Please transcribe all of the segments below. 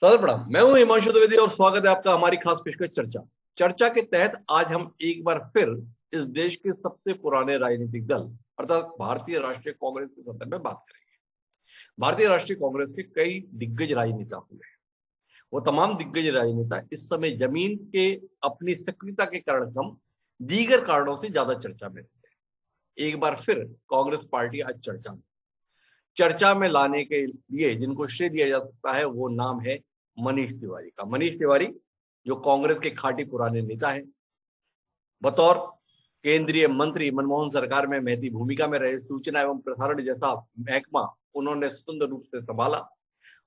Sir प्रणाम। मैं हूं हिमांशु द्विवेदी और स्वागत है आपका हमारी खास पेशकश चर्चा चर्चा के तहत। आज हम एक बार फिर इस देश के सबसे पुराने राजनीतिक दल अर्थात भारतीय राष्ट्रीय कांग्रेस के संदर्भ में बात करेंगे। भारतीय राष्ट्रीय कांग्रेस के कई दिग्गज राजनेता हुए हैं। वो तमाम दिग्गज राजनेता इस समय जमीन के अपनी सक्रियता के कारण कम, दीगर कारणों से ज्यादा चर्चा में रहते हैं। एक बार फिर कांग्रेस पार्टी आज चर्चा में लाने के लिए जिनको श्रेय दिया जा सकता है वो नाम है मनीष तिवारी का। मनीष तिवारी जो कांग्रेस के खाटी पुराने नेता हैं, बतौर केंद्रीय मंत्री मनमोहन सरकार में महती भूमिका में रहे। सूचना एवं प्रसारण जैसा महकमा उन्होंने स्वतंत्र रूप से संभाला।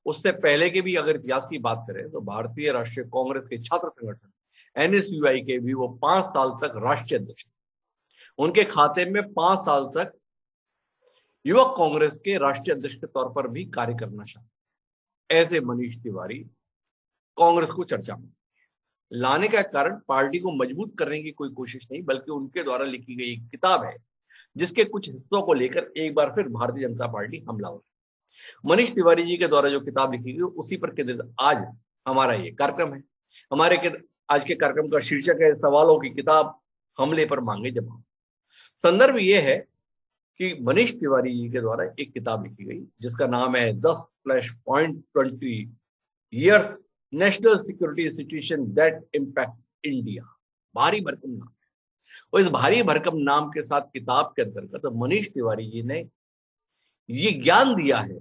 उससे पहले के भी अगर इतिहास की बात करें तो भारतीय राष्ट्रीय कांग्रेस के छात्र संगठन एनएसयूआई के भी वो 5 साल तक राष्ट्रीय अध्यक्ष थे। उनके खाते में 5 साल तक युवक कांग्रेस के राष्ट्रीय अध्यक्ष के तौर पर भी कार्य करना शामिल। ऐसे मनीष तिवारी कांग्रेस को चर्चा में लाने का कारण पार्टी को मजबूत करने की कोई कोशिश नहीं, बल्कि उनके द्वारा लिखी गई एक किताब है जिसके कुछ हिस्सों को लेकर एक बार फिर भारतीय जनता पार्टी हमलावर है। मनीष तिवारी जी के द्वारा जो किताब लिखी गई उसी पर केंद्रित आज हमारा ये कार्यक्रम है। आज के कार्यक्रम का शीर्षक है सवालों की किताब, हमले पर मांगे जवाब। संदर्भ ये है कि मनीष तिवारी जी के द्वारा एक किताब लिखी गई जिसका नाम है 10.20 years national security situation that impact India. भारी भरकम नाम है और इस भारी भरकम नाम के साथ किताब के अंतर्गत मनीष तिवारी जी ने ये ज्ञान दिया है,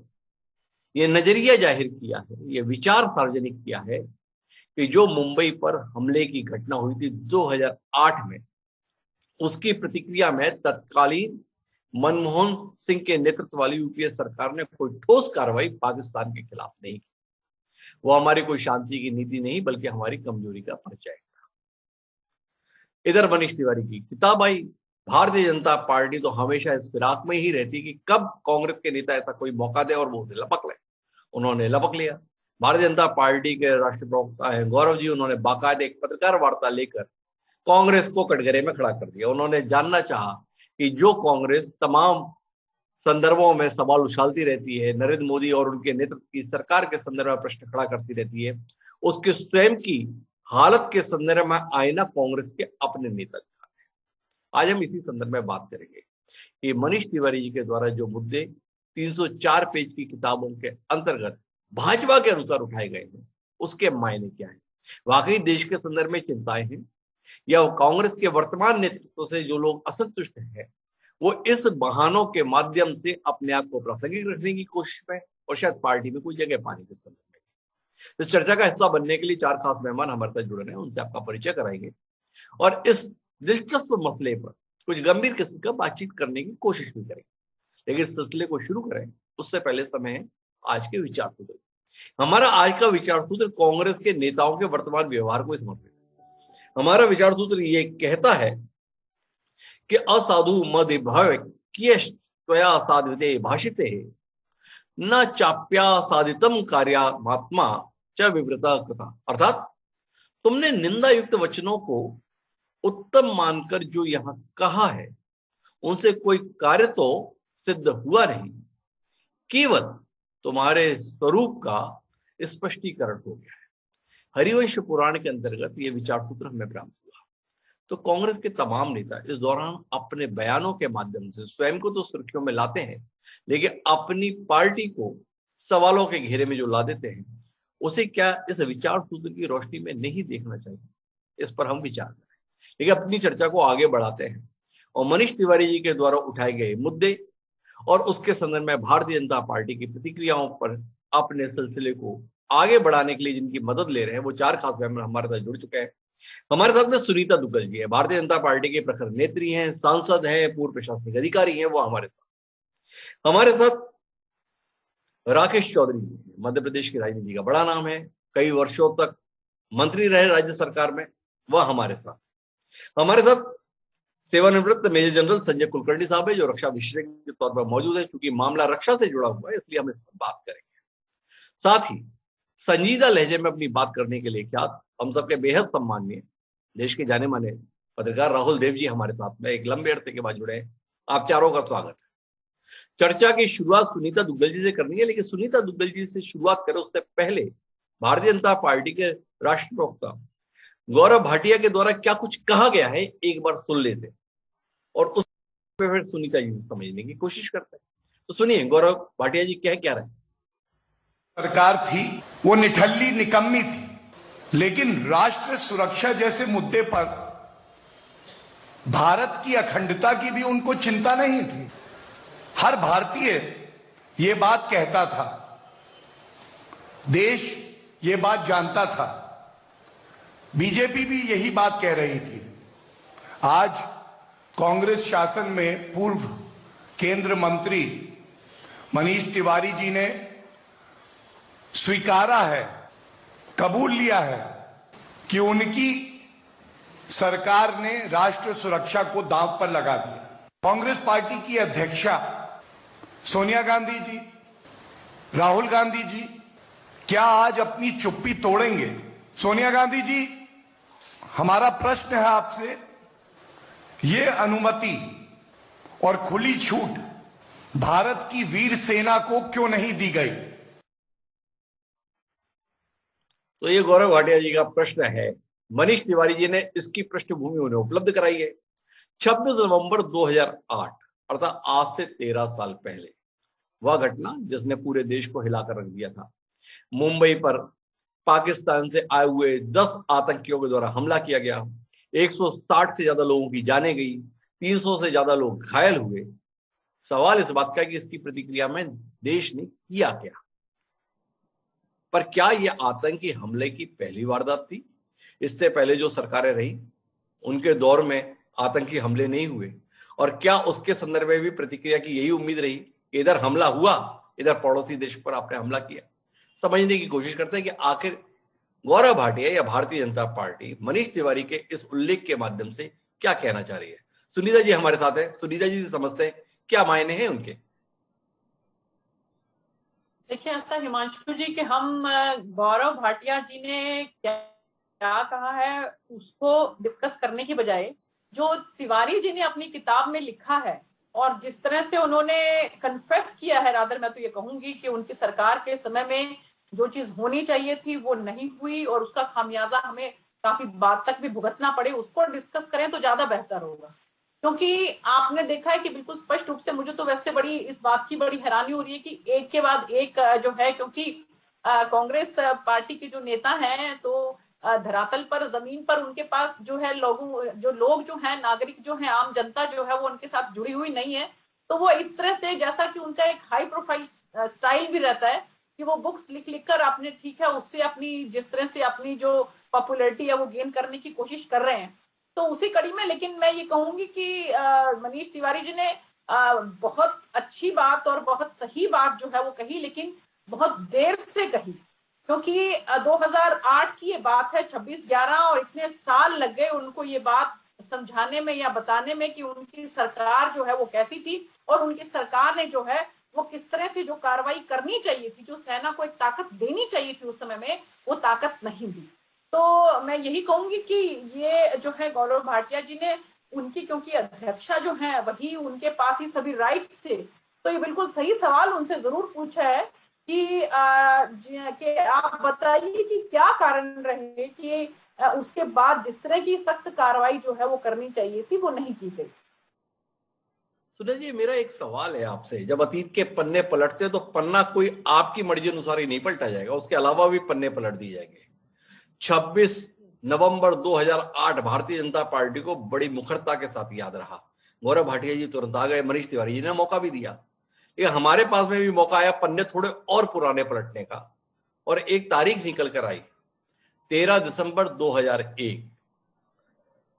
ये नजरिया जाहिर किया है, ये विचार सार्वजनिक किया है कि जो मुंबई पर हमले की घटना हुई थी 2008 में, उसकी प्रतिक्रिया में तत्कालीन मनमोहन सिंह के नेतृत्व वाली यूपीए सरकार ने कोई ठोस कार्रवाई पाकिस्तान के खिलाफ नहीं की। वो हमारी कोई शांति की नीति नहीं बल्कि हमारी कमजोरी का परिचय था। इधर मनीष तिवारी की किताब आई। भारतीय जनता पार्टी तो हमेशा इस फिराक में ही रहती कि कब कांग्रेस के नेता ऐसा कोई मौका दे और वो उसे लपक ले। उन्होंने लपक लिया। भारतीय जनता पार्टी के राष्ट्रीय प्रवक्ता है गौरव जी, उन्होंने बाकायदा एक पत्रकार वार्ता लेकर कांग्रेस को कटघरे में खड़ा कर दिया। उन्होंने जानना चाहा कि जो कांग्रेस तमाम संदर्भों में सवाल उछालती रहती है, नरेंद्र मोदी और उनके नेतृत्व की सरकार के संदर्भ में प्रश्न खड़ा करती रहती है, उसके स्वयं की हालत के संदर्भ में आईना कांग्रेस के अपने नेता दिखाते हैं। आज हम इसी संदर्भ में बात करेंगे कि मनीष तिवारी जी के द्वारा जो मुद्दे 304 पेज की किताबों के अंतर्गत भाजपा के अनुसार उठाए गए हैं उसके मायने क्या है। वाकई देश के संदर्भ में चिंताएं हैं या कांग्रेस के वर्तमान नेतृत्व से जो लोग असंतुष्ट हैं वो इस बहानों के माध्यम से अपने आप को प्रासंगिक रखने की कोशिश में और शायद पार्टी में कोई जगह पाने के संदर्भ में। इस चर्चा का हिस्सा बनने के लिए 4 खास मेहमान हमारे साथ जुड़ रहे हैं, उनसे आपका परिचय कराएंगे और इस दिलचस्प मसले पर कुछ गंभीर किस्म का बातचीत करने की कोशिश भी करेंगे। लेकिन इस सिलसिले को शुरू करें उससे पहले समय है आज के विचार सूत्र। हमारा आज का विचार सूत्र कांग्रेस के नेताओं के वर्तमान व्यवहार को समर्पित है। हमारा विचार सूत्र ये कहता है कि असाधु मद भवया साधिते भाषिते न चाप्या साधितम कार्यात्मा च विवृता कृता। अर्थात तुमने निंदा युक्त वचनों को उत्तम मानकर जो यहां कहा है उनसे कोई कार्य तो सिद्ध हुआ नहीं, केवल तुम्हारे स्वरूप का स्पष्टीकरण हो गया है। हरिवंश पुराण के अंतर्गत यह विचार सूत्र हमें प्राप्त हुआ। तो कांग्रेस के तमाम नेता इस दौरान अपने बयानों के माध्यम से स्वयं को तो सुर्खियों में लाते हैं, लेकिन अपनी पार्टी को सवालों के घेरे में जो ला देते हैं उसे क्या इस विचार सूत्र की रोशनी में नहीं देखना चाहिए? इस पर हम विचार करें, लेकिन अपनी चर्चा को आगे बढ़ाते हैं और मनीष तिवारी जी के द्वारा उठाए गए मुद्दे और उसके संदर्भ में भारतीय जनता पार्टी की प्रतिक्रियाओं पर अपने सिलसिले को आगे बढ़ाने के लिए जिनकी मदद ले रहे हैं वो 4 खास मेहमान हमारे साथ जुड़ चुके हैं। हमारे साथ में सुनीता दुग्गल जी है, भारतीय जनता पार्टी के प्रखर नेत्री हैं, सांसद हैं, पूर्व प्रशासनिक अधिकारी हैं, वो हमारे साथ राकेश चौधरी जी, मध्य प्रदेश की राजनीति का बड़ा नाम है, कई वर्षों तक मंत्री रहे राज्य सरकार में, वह हमारे साथ सेवानिवृत्त मेजर जनरल संजय कुलकर्णी साहब है जो रक्षा विशेषज्ञ के तौर पर मौजूद है। क्योंकि मामला रक्षा से जुड़ा हुआ है इसलिए हम इस पर बात करेंगे। साथ ही संजीदा लहजे में अपनी बात करने के लिए ख्यात हम सबके बेहद सम्माननीय देश के जाने माने पत्रकार राहुल देव जी हमारे साथ में एक लंबे अरसे के बाद जुड़े हैं। आप चारों का स्वागत है। चर्चा की शुरुआत सुनीता दुग्गल जी से करनी है, लेकिन सुनीता दुग्गल जी से शुरुआत करें उससे पहले भारतीय जनता पार्टी के राष्ट्रीय प्रवक्ता गौरव भाटिया के द्वारा क्या कुछ कहा गया है, एक बार सुन लेते हैं और उस पे फिर सुनीता जी से समझने की कोशिश करते हैं। तो सुनिए गौरव भाटिया जी क्या रहे हैं। सरकार थी वो निठल्ली निकम्मी थी, लेकिन राष्ट्र सुरक्षा जैसे मुद्दे पर भारत की अखंडता की भी उनको चिंता नहीं थी। हर भारतीय ये बात कहता था, देश ये बात जानता था, बीजेपी भी यही बात कह रही थी। आज कांग्रेस शासन में पूर्व केंद्र मंत्री मनीष तिवारी जी ने स्वीकारा है, कबूल लिया है कि उनकी सरकार ने राष्ट्र सुरक्षा को दांव पर लगा दिया। कांग्रेस पार्टी की अध्यक्षा सोनिया गांधी जी, राहुल गांधी जी क्या आज अपनी चुप्पी तोड़ेंगे? सोनिया गांधी जी, हमारा प्रश्न है आपसे, ये अनुमति और खुली छूट भारत की वीर सेना को क्यों नहीं दी गई? तो ये गौरव भाटिया जी का प्रश्न है। मनीष तिवारी जी ने इसकी पृष्ठभूमि उन्हें उपलब्ध कराई है। 26 नवंबर 2008 अर्थात आज से 13 साल पहले वह घटना जिसने पूरे देश को हिलाकर रख दिया था। मुंबई पर पाकिस्तान से आए हुए 10 आतंकियों के द्वारा हमला किया गया। 160 से ज्यादा लोगों की जानें गई, 300 से ज्यादा लोग घायल हुए। सवाल इस बात का कि इसकी प्रतिक्रिया में देश ने किया क्या? पर क्या यह आतंकी हमले की पहली वारदात थी? इससे पहले जो सरकारें रही उनके दौर में आतंकी हमले नहीं हुए, और क्या उसके संदर्भ में भी प्रतिक्रिया की यही उम्मीद रही कि इधर हमला हुआ, इधर पड़ोसी देश पर आपने हमला किया? समझने की कोशिश करते हैं कि आखिर गौरव भाटिया या भारतीय जनता पार्टी मनीष तिवारी के इस उल्लेख के माध्यम से क्या कहना चाह रही है। सुनीता जी हमारे साथ है, सुनीता जी से समझते हैं क्या मायने हैं उनके। देखिए ऐसा हिमांशु जी कि हम गौरव भाटिया जी ने क्या कहा है उसको डिस्कस करने की बजाय जो तिवारी जी ने अपनी किताब में लिखा है और जिस तरह से उन्होंने कन्फेस किया है, रादर मैं तो ये कहूंगी कि उनकी सरकार के समय में जो चीज होनी चाहिए थी वो नहीं हुई और उसका खामियाजा हमें काफी बाद तक भी भुगतना पड़े, उसको डिस्कस करें तो ज्यादा बेहतर होगा। क्योंकि आपने देखा है कि बिल्कुल स्पष्ट रूप से, मुझे तो वैसे बड़ी इस बात की बड़ी हैरानी हो रही है कि एक के बाद एक जो है, क्योंकि कांग्रेस पार्टी के जो नेता हैं तो धरातल पर जमीन पर उनके पास जो है लोग जो है नागरिक जो है आम जनता जो है वो उनके साथ जुड़ी हुई नहीं है। तो वो इस तरह से, जैसा कि उनका एक हाई प्रोफाइल स्टाइल भी रहता है कि वो बुक्स लिख कर आपने ठीक है उससे अपनी जिस तरह से अपनी जो पॉपुलैरिटी है वो गेन करने की कोशिश कर रहे हैं। तो उसी कड़ी में लेकिन मैं ये कहूंगी कि मनीष तिवारी जी ने बहुत अच्छी बात और बहुत सही बात जो है वो कही, लेकिन बहुत देर से कही, क्योंकि 2008 की ये बात है, 26/11, और इतने साल लग गए उनको ये बात समझाने में या बताने में कि उनकी सरकार जो है वो कैसी थी और उनकी सरकार ने जो है वो किस तरह से जो कार्रवाई करनी चाहिए थी, जो सेना को एक ताकत देनी चाहिए थी उस समय में, वो ताकत नहीं दी। तो मैं यही कहूंगी कि ये जो है गौरव भाटिया जी ने उनकी, क्योंकि अध्यक्षा जो है वही उनके पास ही सभी राइट्स थे, तो ये बिल्कुल सही सवाल उनसे जरूर पूछा है कि आप बताइए कि क्या कारण रहे कि उसके बाद जिस तरह की सख्त कार्रवाई जो है वो करनी चाहिए थी वो नहीं की गई। सुनीता जी मेरा एक सवाल है आपसे, जब अतीत के पन्ने पलटते तो पन्ना कोई आपकी मर्जी अनुसार ही नहीं पलटा जाएगा, उसके अलावा भी पन्ने पलट दिए जाएंगे। 26 नवंबर 2008 भारतीय जनता पार्टी को बड़ी मुखरता के साथ याद रहा। गौरव भाटिया जी तुरंत आ गए, मनीष तिवारी जी ने मौका भी दिया। ये हमारे पास में भी मौका आया पन्ने थोड़े और पुराने पलटने का, और एक तारीख निकल कर आई 13 दिसंबर 2001।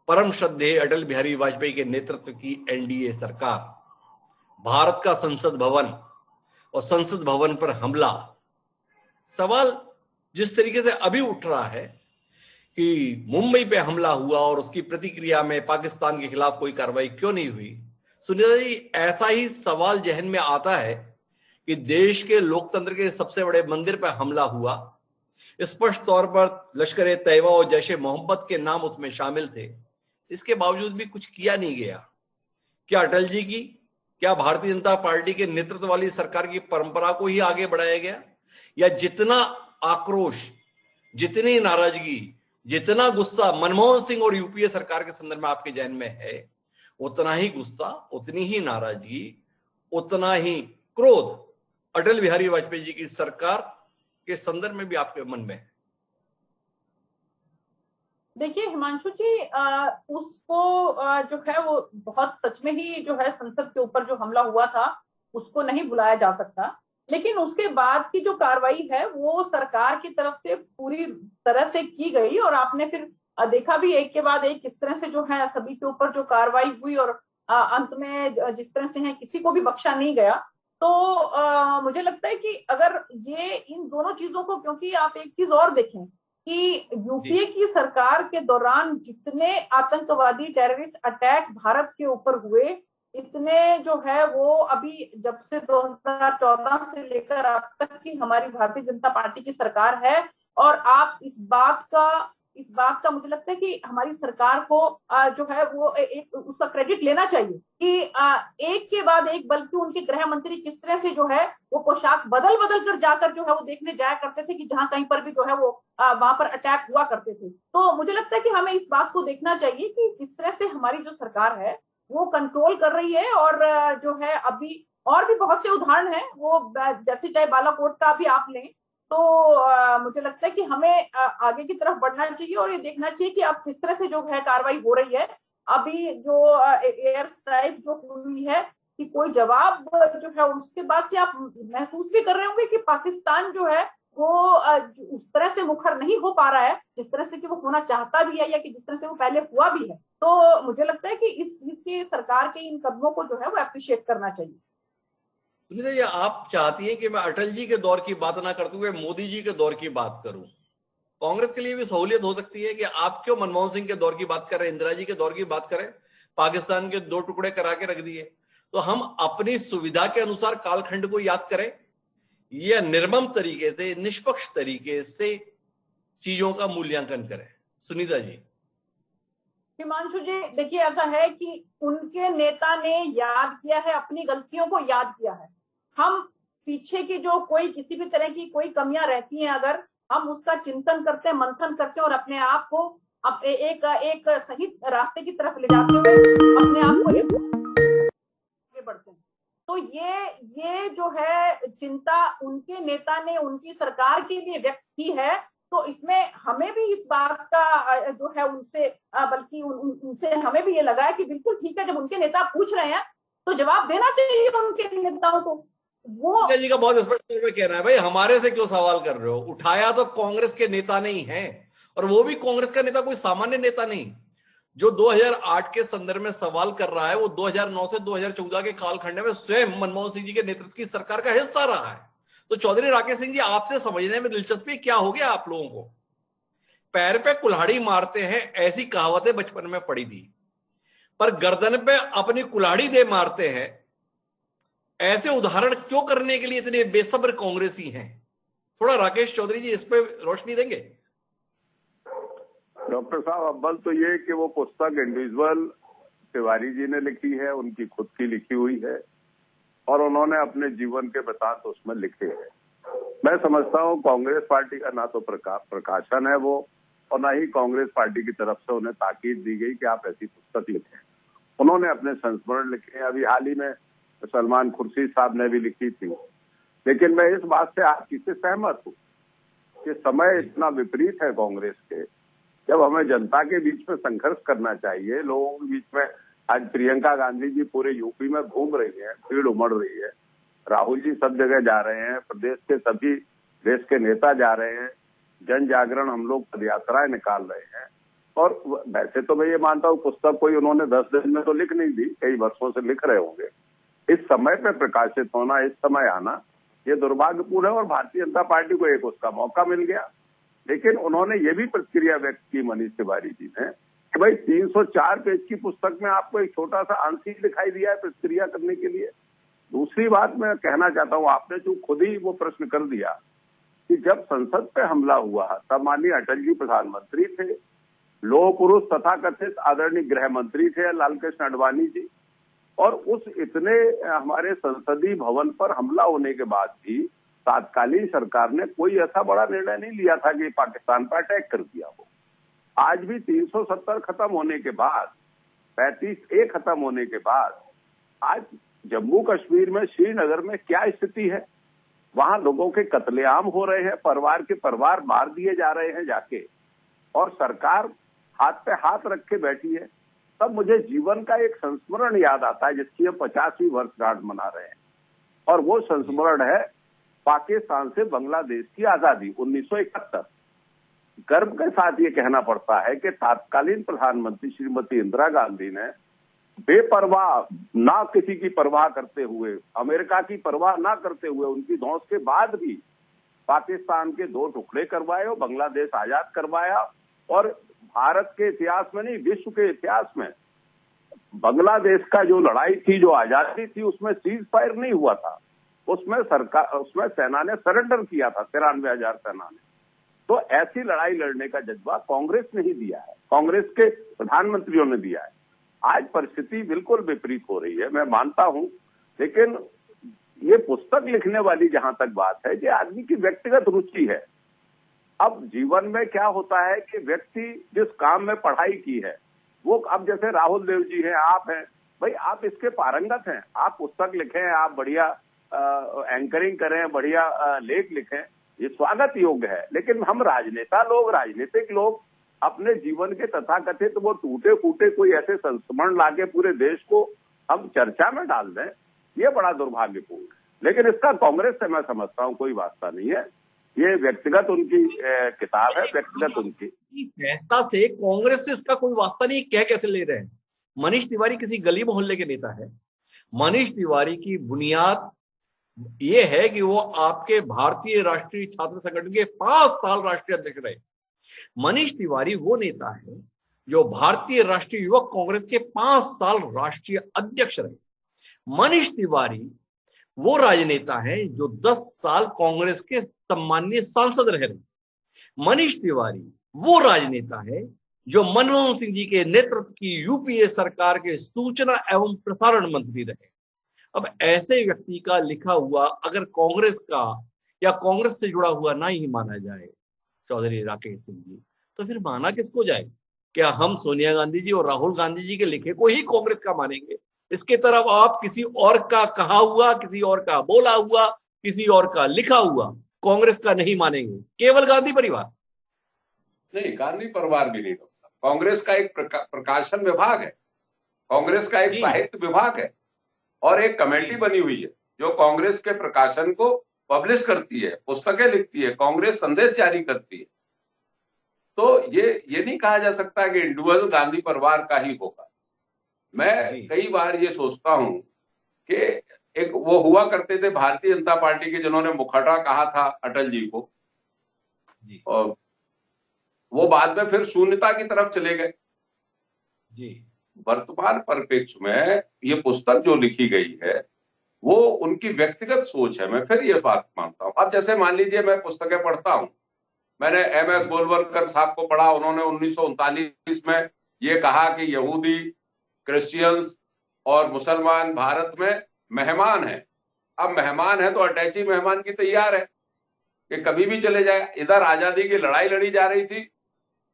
परम श्रद्धेय अटल बिहारी वाजपेयी के नेतृत्व की एनडीए सरकार, भारत का संसद भवन और संसद भवन पर हमला। सवाल जिस तरीके से अभी उठ रहा है कि मुंबई पे हमला हुआ और उसकी प्रतिक्रिया में पाकिस्तान के खिलाफ कोई कार्रवाई क्यों नहीं हुई, सुनीता जी ऐसा ही सवाल जहन में आता है कि देश के लोकतंत्र के सबसे बड़े मंदिर पर हमला हुआ, स्पष्ट तौर पर लश्कर तैयबा और जैश ए मोहम्मद के नाम उसमें शामिल थे, इसके बावजूद भी कुछ किया नहीं गया। क्या अटल जी की, क्या भारतीय जनता पार्टी के नेतृत्व वाली सरकार की परंपरा को ही आगे बढ़ाया गया, या जितना आक्रोश जितनी नाराजगी, जितना गुस्सा मनमोहन सिंह और यूपीए सरकार के संदर्भ में आपके जहन में है, उतना ही गुस्सा, उतनी ही नाराजगी, उतना ही क्रोध अटल बिहारी वाजपेयी जी की सरकार के संदर्भ में भी आपके मन में है। देखिए हिमांशु जी, उसको जो है वो बहुत सच में ही जो है संसद के ऊपर जो हमला हुआ था उसको नहीं भुलाया जा सकता, लेकिन उसके बाद की जो कार्रवाई है वो सरकार की तरफ से पूरी तरह से की गई और आपने फिर देखा भी एक के बाद एक किस तरह से जो है सभी के ऊपर जो कार्रवाई हुई और अंत में जिस तरह से है किसी को भी बख्शा नहीं गया। तो मुझे लगता है कि अगर ये इन दोनों चीजों को, क्योंकि आप एक चीज और देखें कि यूपीए की सरकार के दौरान जितने आतंकवादी टेररिस्ट अटैक भारत के ऊपर हुए, इतने जो है वो अभी जब से 2014 से लेकर अब तक की हमारी भारतीय जनता पार्टी की सरकार है। और आप इस बात का मुझे लगता है कि हमारी सरकार को जो है वो उसका क्रेडिट लेना चाहिए कि एक के बाद एक, बल्कि उनके गृह मंत्री किस तरह से जो है वो पोशाक बदल कर जाकर जो है वो देखने जाया करते थे कि जहां कहीं पर भी जो है वो वहां पर अटैक हुआ करते थे। तो मुझे लगता है कि हमें इस बात को देखना चाहिए कि किस तरह से हमारी जो सरकार है वो कंट्रोल कर रही है। और जो है अभी और भी बहुत से उदाहरण हैं, वो जैसे चाहे बालाकोट का भी आप लें, तो मुझे लगता है कि हमें आगे की तरफ बढ़ना चाहिए और ये देखना चाहिए कि अब किस तरह से जो है कार्रवाई हो रही है। अभी जो एयर स्ट्राइक जो हुई है कि कोई जवाब जो है उसके बाद से आप महसूस भी कर रहे होंगे कि पाकिस्तान जो है वो उस तरह से मुखर नहीं हो पा रहा है जिस तरह से कि वो होना चाहता भी है या कि जिस तरह से वो पहले हुआ भी है। तो मुझे लगता है कि इस चीज की सरकार के इन कदमों को जो है वो अप्रिशिएट करना चाहिए। सुनीता जी, आप चाहती हैं कि मैं अटल जी के दौर की बात ना करते हुए मोदी जी के दौर की बात करूं। कांग्रेस के लिए भी सहूलियत हो सकती है कि आप क्यों मनमोहन सिंह के दौर की बात करें, इंदिरा जी के दौर की बात करें, पाकिस्तान के 2 टुकड़े करा के रख दिए। तो हम अपनी सुविधा के अनुसार कालखंड को याद करें या निर्मम तरीके से, निष्पक्ष तरीके से चीजों का मूल्यांकन करें। सुनीता जी। हिमांशु जी, देखिए ऐसा है कि उनके नेता ने याद किया है, अपनी गलतियों को याद किया है। हम पीछे की जो कोई किसी भी तरह की कोई कमियां रहती हैं, अगर हम उसका चिंतन करते हैं, मंथन करते हैं और अपने आप को अब एक सही रास्ते की तरफ ले जाते हुए अपने आप को आगे बढ़ते हैं, तो ये जो है चिंता उनके नेता ने उनकी सरकार के लिए व्यक्त की है। तो इसमें हमें भी इस बात का जो है उनसे बल्कि उनसे हमें भी ये लगा है कि बिल्कुल ठीक है, जब उनके नेता पूछ रहे हैं तो जवाब देना चाहिए उनके नेताओं को। वो जी का बहुत स्पष्ट तौर पे कहना है, भाई हमारे से क्यों सवाल कर रहे हो, उठाया तो कांग्रेस के नेता नहीं है, और वो भी कांग्रेस का नेता कोई सामान्य नेता नहीं। जो 2008 के संदर्भ में सवाल कर रहा है वो 2009 से 2014 के कालखंड में स्वयं मनमोहन सिंह जी के नेतृत्व की सरकार का हिस्सा रहा है। तो चौधरी राकेश सिंह जी, आपसे समझने में दिलचस्पी क्या हो गया आप लोगों को? पैर पे कुल्हाड़ी मारते हैं ऐसी कहावतें बचपन में पड़ी थी, पर गर्दन पे अपनी कुल्हाड़ी दे मारते हैं ऐसे उदाहरण क्यों करने के लिए इतने बेसब्र कांग्रेसी हैं? थोड़ा राकेश चौधरी जी इस पे रोशनी देंगे? डॉक्टर साहब, अव्वल तो ये कि वो पुस्तक इंडिविजुअल तिवारी जी ने लिखी है, उनकी खुद की लिखी हुई है और उन्होंने अपने जीवन के वृतांत उसमें लिखे हैं। मैं समझता हूँ कांग्रेस पार्टी का ना तो प्रकाशन है वो, और ना ही कांग्रेस पार्टी की तरफ से उन्हें ताकीद दी गई कि आप ऐसी पुस्तक लिखें। उन्होंने अपने संस्मरण लिखे हैं, अभी हाल ही में सलमान खुर्शीद साहब ने भी लिखी थी। लेकिन मैं इस बात से आपकी से सहमत हूँ कि समय इतना विपरीत है कांग्रेस के, जब हमें जनता के बीच में संघर्ष करना चाहिए, लोगों के बीच में। आज प्रियंका गांधी जी पूरे यूपी में घूम रही है, भीड़ उमड़ रही है, राहुल जी सब जगह जा रहे हैं, प्रदेश के सभी देश के नेता जा रहे हैं, जन जागरण हम लोग पदयात्राएं निकाल रहे हैं। और वैसे तो मैं ये मानता हूँ पुस्तक कोई उन्होंने 10 दिन में तो लिख नहीं दी, कई वर्षों से लिख रहे होंगे। इस समय पे प्रकाशित होना, इस समय आना, ये दुर्भाग्यपूर्ण है और भारतीय जनता पार्टी को एक उसका मौका मिल गया। लेकिन उन्होंने ये भी प्रतिक्रिया व्यक्त की मनीष तिवारी जी ने कि भाई 304 पेज की पुस्तक में आपको एक छोटा सा अंश ही दिखाई दिया है प्रतिक्रिया करने के लिए। दूसरी बात मैं कहना चाहता हूँ, आपने जो खुद ही वो प्रश्न कर दिया कि जब संसद पे हमला हुआ तब माननीय अटल जी प्रधानमंत्री थे, लौह पुरुष तथा कथित आदरणीय गृह मंत्री थे लालकृष्ण आडवाणी जी, और उस इतने हमारे संसदीय भवन पर हमला होने के बाद भी तात्कालीन सरकार ने कोई ऐसा बड़ा निर्णय नहीं लिया था कि पाकिस्तान पर अटैक कर दिया हो। आज भी 370 खत्म होने के बाद, 35A खत्म होने के बाद, आज जम्मू कश्मीर में, श्रीनगर में क्या स्थिति है? वहां लोगों के कत्लेआम हो रहे हैं, परिवार के परिवार मार दिए जा रहे हैं जाके, और सरकार हाथ पे हाथ रख के बैठी है। तब मुझे जीवन का एक संस्मरण याद आता है जिसकी हम 50वीं वर्षगांठ मना रहे हैं, और वो संस्मरण है पाकिस्तान से बांग्लादेश की आजादी 1971। गर्व के साथ ये कहना पड़ता है कि तत्कालीन प्रधानमंत्री श्रीमती इंदिरा गांधी ने बेपरवाह, ना किसी की परवाह करते हुए, अमेरिका की परवाह ना करते हुए, उनकी धौंस के बाद भी पाकिस्तान के 2 टुकड़े करवाए और बांग्लादेश आजाद करवाया। और भारत के इतिहास में नहीं, विश्व के इतिहास में बांग्लादेश का जो लड़ाई थी, जो आजादी थी, उसमें सीज फायर नहीं हुआ था। उसमें सेना ने सरेंडर किया था, 93,000 सेना ने। तो ऐसी लड़ाई लड़ने का जज्बा कांग्रेस ने ही दिया है, कांग्रेस के प्रधानमंत्रियों ने दिया है। आज परिस्थिति बिल्कुल विपरीत हो रही है, मैं मानता हूं, लेकिन ये पुस्तक लिखने वाली जहां तक बात है, ये आदमी की व्यक्तिगत रुचि है। अब जीवन में क्या होता है कि व्यक्ति जिस काम में पढ़ाई की है, वो, अब जैसे राहुल देव जी हैं, आप हैं, भाई आप इसके पारंगत हैं, आप पुस्तक लिखें, आप बढ़िया एंकरिंग करें, बढ़िया लेख लिखें, ये स्वागत योग्य है। लेकिन हम राजनेता लोग, राजनीतिक लोग अपने जीवन के तथाकथित वो टूटे फूटे कोई ऐसे संस्मरण लाके पूरे देश को हम चर्चा में डाल दें, ये बड़ा दुर्भाग्यपूर्ण है। लेकिन इसका कांग्रेस से मैं समझता हूं कोई वास्ता नहीं है, ये व्यक्तिगत उनकी किताब है, व्यक्तिगत उनकी। फैसला से, कांग्रेस से इसका कोई वास्ता नहीं, कह कैसे ले रहे हैं? मनीष तिवारी किसी गली मोहल्ले के नेता है। मनीष तिवारी की बुनियाद ये है कि वो आपके भारतीय राष्ट्रीय छात्र संगठन के 5 साल राष्ट्रीय अध्यक्ष रहे। मनीष तिवारी वो नेता है जो भारतीय राष्ट्रीय युवक कांग्रेस के 5 साल राष्ट्रीय अध्यक्ष रहे। मनीष तिवारी वो राजनेता है जो 10 साल कांग्रेस के सम्माननीय सांसद रहे। मनीष तिवारी वो राजनेता है जो मनमोहन सिंह जी के नेतृत्व की यूपीए सरकार के सूचना एवं प्रसारण मंत्री रहे। अब ऐसे व्यक्ति का लिखा हुआ अगर कांग्रेस का या कांग्रेस से जुड़ा हुआ ना ही माना जाए चौधरी राकेश सिंह जी, तो फिर माना किसको जाए? क्या हम सोनिया गांधी जी और राहुल गांधी जी के लिखे को ही कांग्रेस का मानेंगे? इसके तरफ आप किसी और का कहा हुआ, किसी और का बोला हुआ, किसी और का लिखा हुआ कांग्रेस का नहीं मानेंगे, केवल गांधी परिवार नहीं, गांधी परिवार भी नहीं होता। कांग्रेस का एक प्रकाशन विभाग है, कांग्रेस का एक साहित्य विभाग है, और एक कमेटी बनी हुई है जो कांग्रेस के प्रकाशन को पब्लिश करती है, पुस्तकें लिखती है, कांग्रेस संदेश जारी करती है। तो ये नहीं कहा जा सकता कि इंडिविजुअल गांधी परिवार का ही होगा। मैं कई बार ये सोचता हूं कि एक वो हुआ करते थे भारतीय जनता पार्टी के, जिन्होंने मुखड़ा कहा था अटल जी को, और वो बाद में फिर शून्यता की तरफ चले गए। वर्तमान परिप्रेक्ष्य में ये पुस्तक जो लिखी गई है वो उनकी व्यक्तिगत सोच है, मैं फिर ये बात मानता हूं। अब जैसे मान लीजिए मैं पुस्तकें पढ़ता हूं, मैंने MS गोलवलकर साहब को पढ़ा, उन्होंने 1939 में ये कहा कि यहूदी, क्रिश्चियंस और मुसलमान भारत में मेहमान है। अब मेहमान है तो अटैची मेहमान की तैयार है कि कभी भी चले जाए। इधर आजादी की लड़ाई लड़ी जा रही थी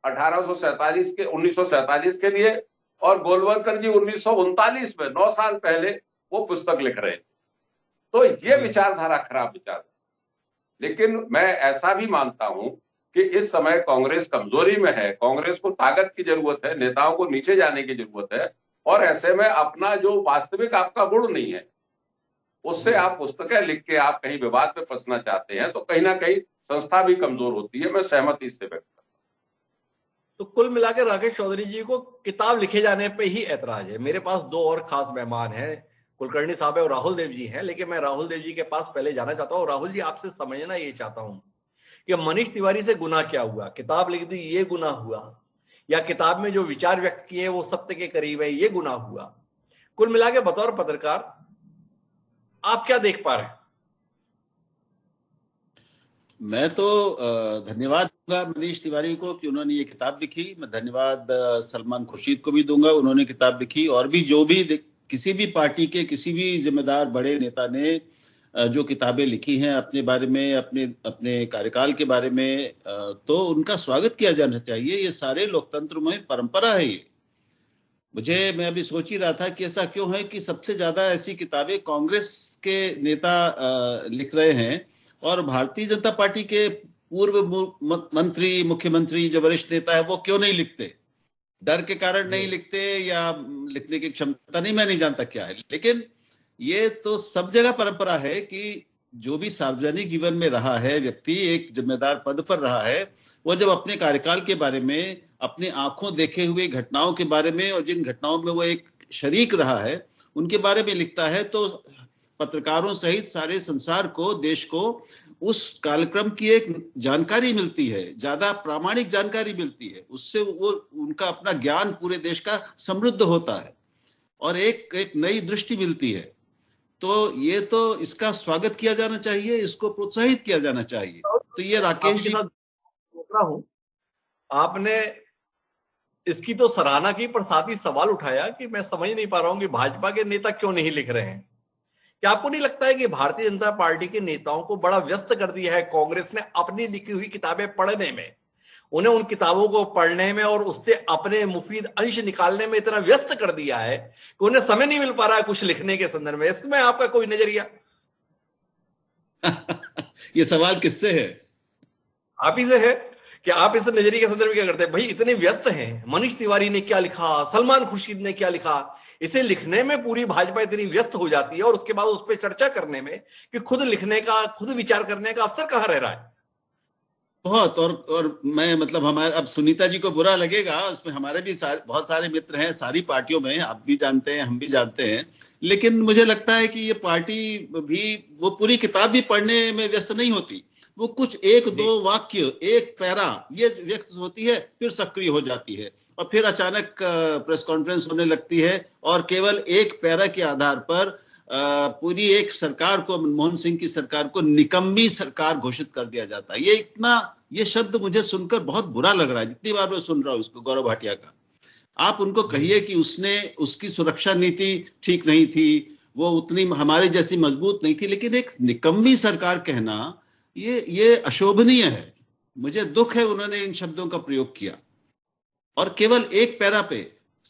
1947 के लिए, और गोलवलकर जी 1939 में 9 साल पहले वो पुस्तक लिख रहे थे। तो ये विचारधारा खराब विचार है। लेकिन मैं ऐसा भी मानता हूं कि इस समय कांग्रेस कमजोरी में है, कांग्रेस को ताकत की जरूरत है, नेताओं को नीचे जाने की जरूरत है, और ऐसे में अपना जो वास्तविक आपका गुण नहीं है उससे आप पुस्तकें लिख के आप कहीं विवाद में फंसना चाहते हैं, तो कहीं ना कहीं संस्था भी कमजोर होती है। मैं सहमति इससे व्यक्त करता हूं। तो कुल मिलाकर राकेश चौधरी जी को किताब लिखे जाने पे ही ऐतराज है। मेरे पास 2 और खास मेहमान हैं, कुलकर्णी साहब है और राहुल देव जी हैं, लेकिन मैं राहुल देव जी के पास पहले जाना चाहता हूँ। राहुल जी, आपसे समझना ये चाहता हूँ कि मनीष तिवारी से गुनाह क्या हुआ? किताब लिख दी, ये गुनाह हुआ, या किताब में जो विचार व्यक्त किए वो सत्य के करीब है, ये गुनाह हुआ? कुल मिला के बतौर पत्रकार आप क्या देख पा रहे हैं? मैं तो धन्यवाद दूंगा मनीष तिवारी को कि उन्होंने ये किताब लिखी। मैं धन्यवाद सलमान खुर्शीद को भी दूंगा, उन्होंने किताब लिखी। और भी जो भी किसी भी पार्टी के किसी भी जिम्मेदार बड़े नेता ने जो किताबें लिखी हैं अपने बारे में, अपने अपने कार्यकाल के बारे में, तो उनका स्वागत किया जाना चाहिए। ये सारे लोकतंत्र में परंपरा है। ये मैं अभी सोच ही रहा था कि ऐसा क्यों है कि सबसे ज्यादा ऐसी किताबें कांग्रेस के नेता लिख रहे हैं और भारतीय जनता पार्टी के पूर्व मंत्री, मुख्यमंत्री, जो वरिष्ठ नेता है, वो क्यों नहीं लिखते? डर के कारण नहीं लिखते या लिखने की क्षमता नहीं, मैं नहीं जानता क्या है। लेकिन ये तो सब जगह परंपरा है कि जो भी सार्वजनिक जीवन में रहा है व्यक्ति, एक जिम्मेदार पद पर रहा है, वो जब अपने कार्यकाल के बारे में, अपनी आंखों देखे हुए घटनाओं के बारे में और जिन घटनाओं में वो एक शरीक रहा है उनके बारे में लिखता है, तो पत्रकारों सहित सारे संसार को, देश को उस कालक्रम की एक जानकारी मिलती है, ज्यादा प्रामाणिक जानकारी मिलती है। उससे वो उनका अपना ज्ञान पूरे देश का समृद्ध होता है और एक नई दृष्टि मिलती है। तो ये तो इसका स्वागत किया जाना चाहिए, इसको प्रोत्साहित किया जाना चाहिए। तो ये राकेश जी, सोच रहा हूं आपने इसकी तो सराहना की, पर साथ ही सवाल उठाया कि मैं समझ नहीं पा रहा हूं कि भाजपा के नेता क्यों नहीं लिख रहे हैं। क्या आपको नहीं लगता है कि भारतीय जनता पार्टी के नेताओं को बड़ा व्यस्त कर दिया है कांग्रेस ने अपनी लिखी हुई किताबें पढ़ने में? उन्हें उन किताबों को पढ़ने में और उससे अपने मुफीद अंश निकालने में इतना व्यस्त कर दिया है कि उन्हें समय नहीं मिल पा रहा है कुछ लिखने के संदर्भ में। इसमें आपका कोई नजरिया? ये सवाल किससे है? आप ही से है कि आप इस नजरिए के संदर्भ में क्या करते हैं? भाई इतने व्यस्त हैं, मनीष तिवारी ने क्या लिखा, सलमान खुर्शीद ने क्या लिखा, इसे लिखने में पूरी भाजपा इतनी व्यस्त हो जाती है और उसके बाद उस पर चर्चा करने में कि खुद लिखने का, खुद विचार करने का अवसर कहां रह रहा है? बहुत। और मैं मतलब हमारे, अब सुनीता जी को बुरा लगेगा, उसमें हमारे भी बहुत सारे मित्र हैं सारी पार्टियों में, आप भी जानते हैं, हम भी जानते हैं। लेकिन मुझे लगता है कि ये पार्टी भी वो पूरी किताब भी पढ़ने में व्यस्त नहीं होती। वो कुछ एक दो वाक्य, एक पैरा ये व्यक्त होती है, फिर सक्रिय हो जाती है और फिर अचानक प्रेस कॉन्फ्रेंस होने लगती है और केवल एक पैरा के आधार पर पूरी एक सरकार को, मनमोहन सिंह की सरकार को निकम्मी सरकार घोषित कर दिया जाता है। ये शब्द मुझे सुनकर बहुत बुरा लग रहा है, जितनी बार मैं सुन रहा हूं इसको, गौरव भाटिया का। आप उनको कहिए कि उसकी सुरक्षा नीति ठीक नहीं थी, वो उतनी हमारे जैसी मजबूत नहीं थी, लेकिन एक निकम्मी सरकार कहना ये अशोभनीय है। मुझे दुख है उन्होंने इन शब्दों का प्रयोग किया। और केवल एक पैरा पे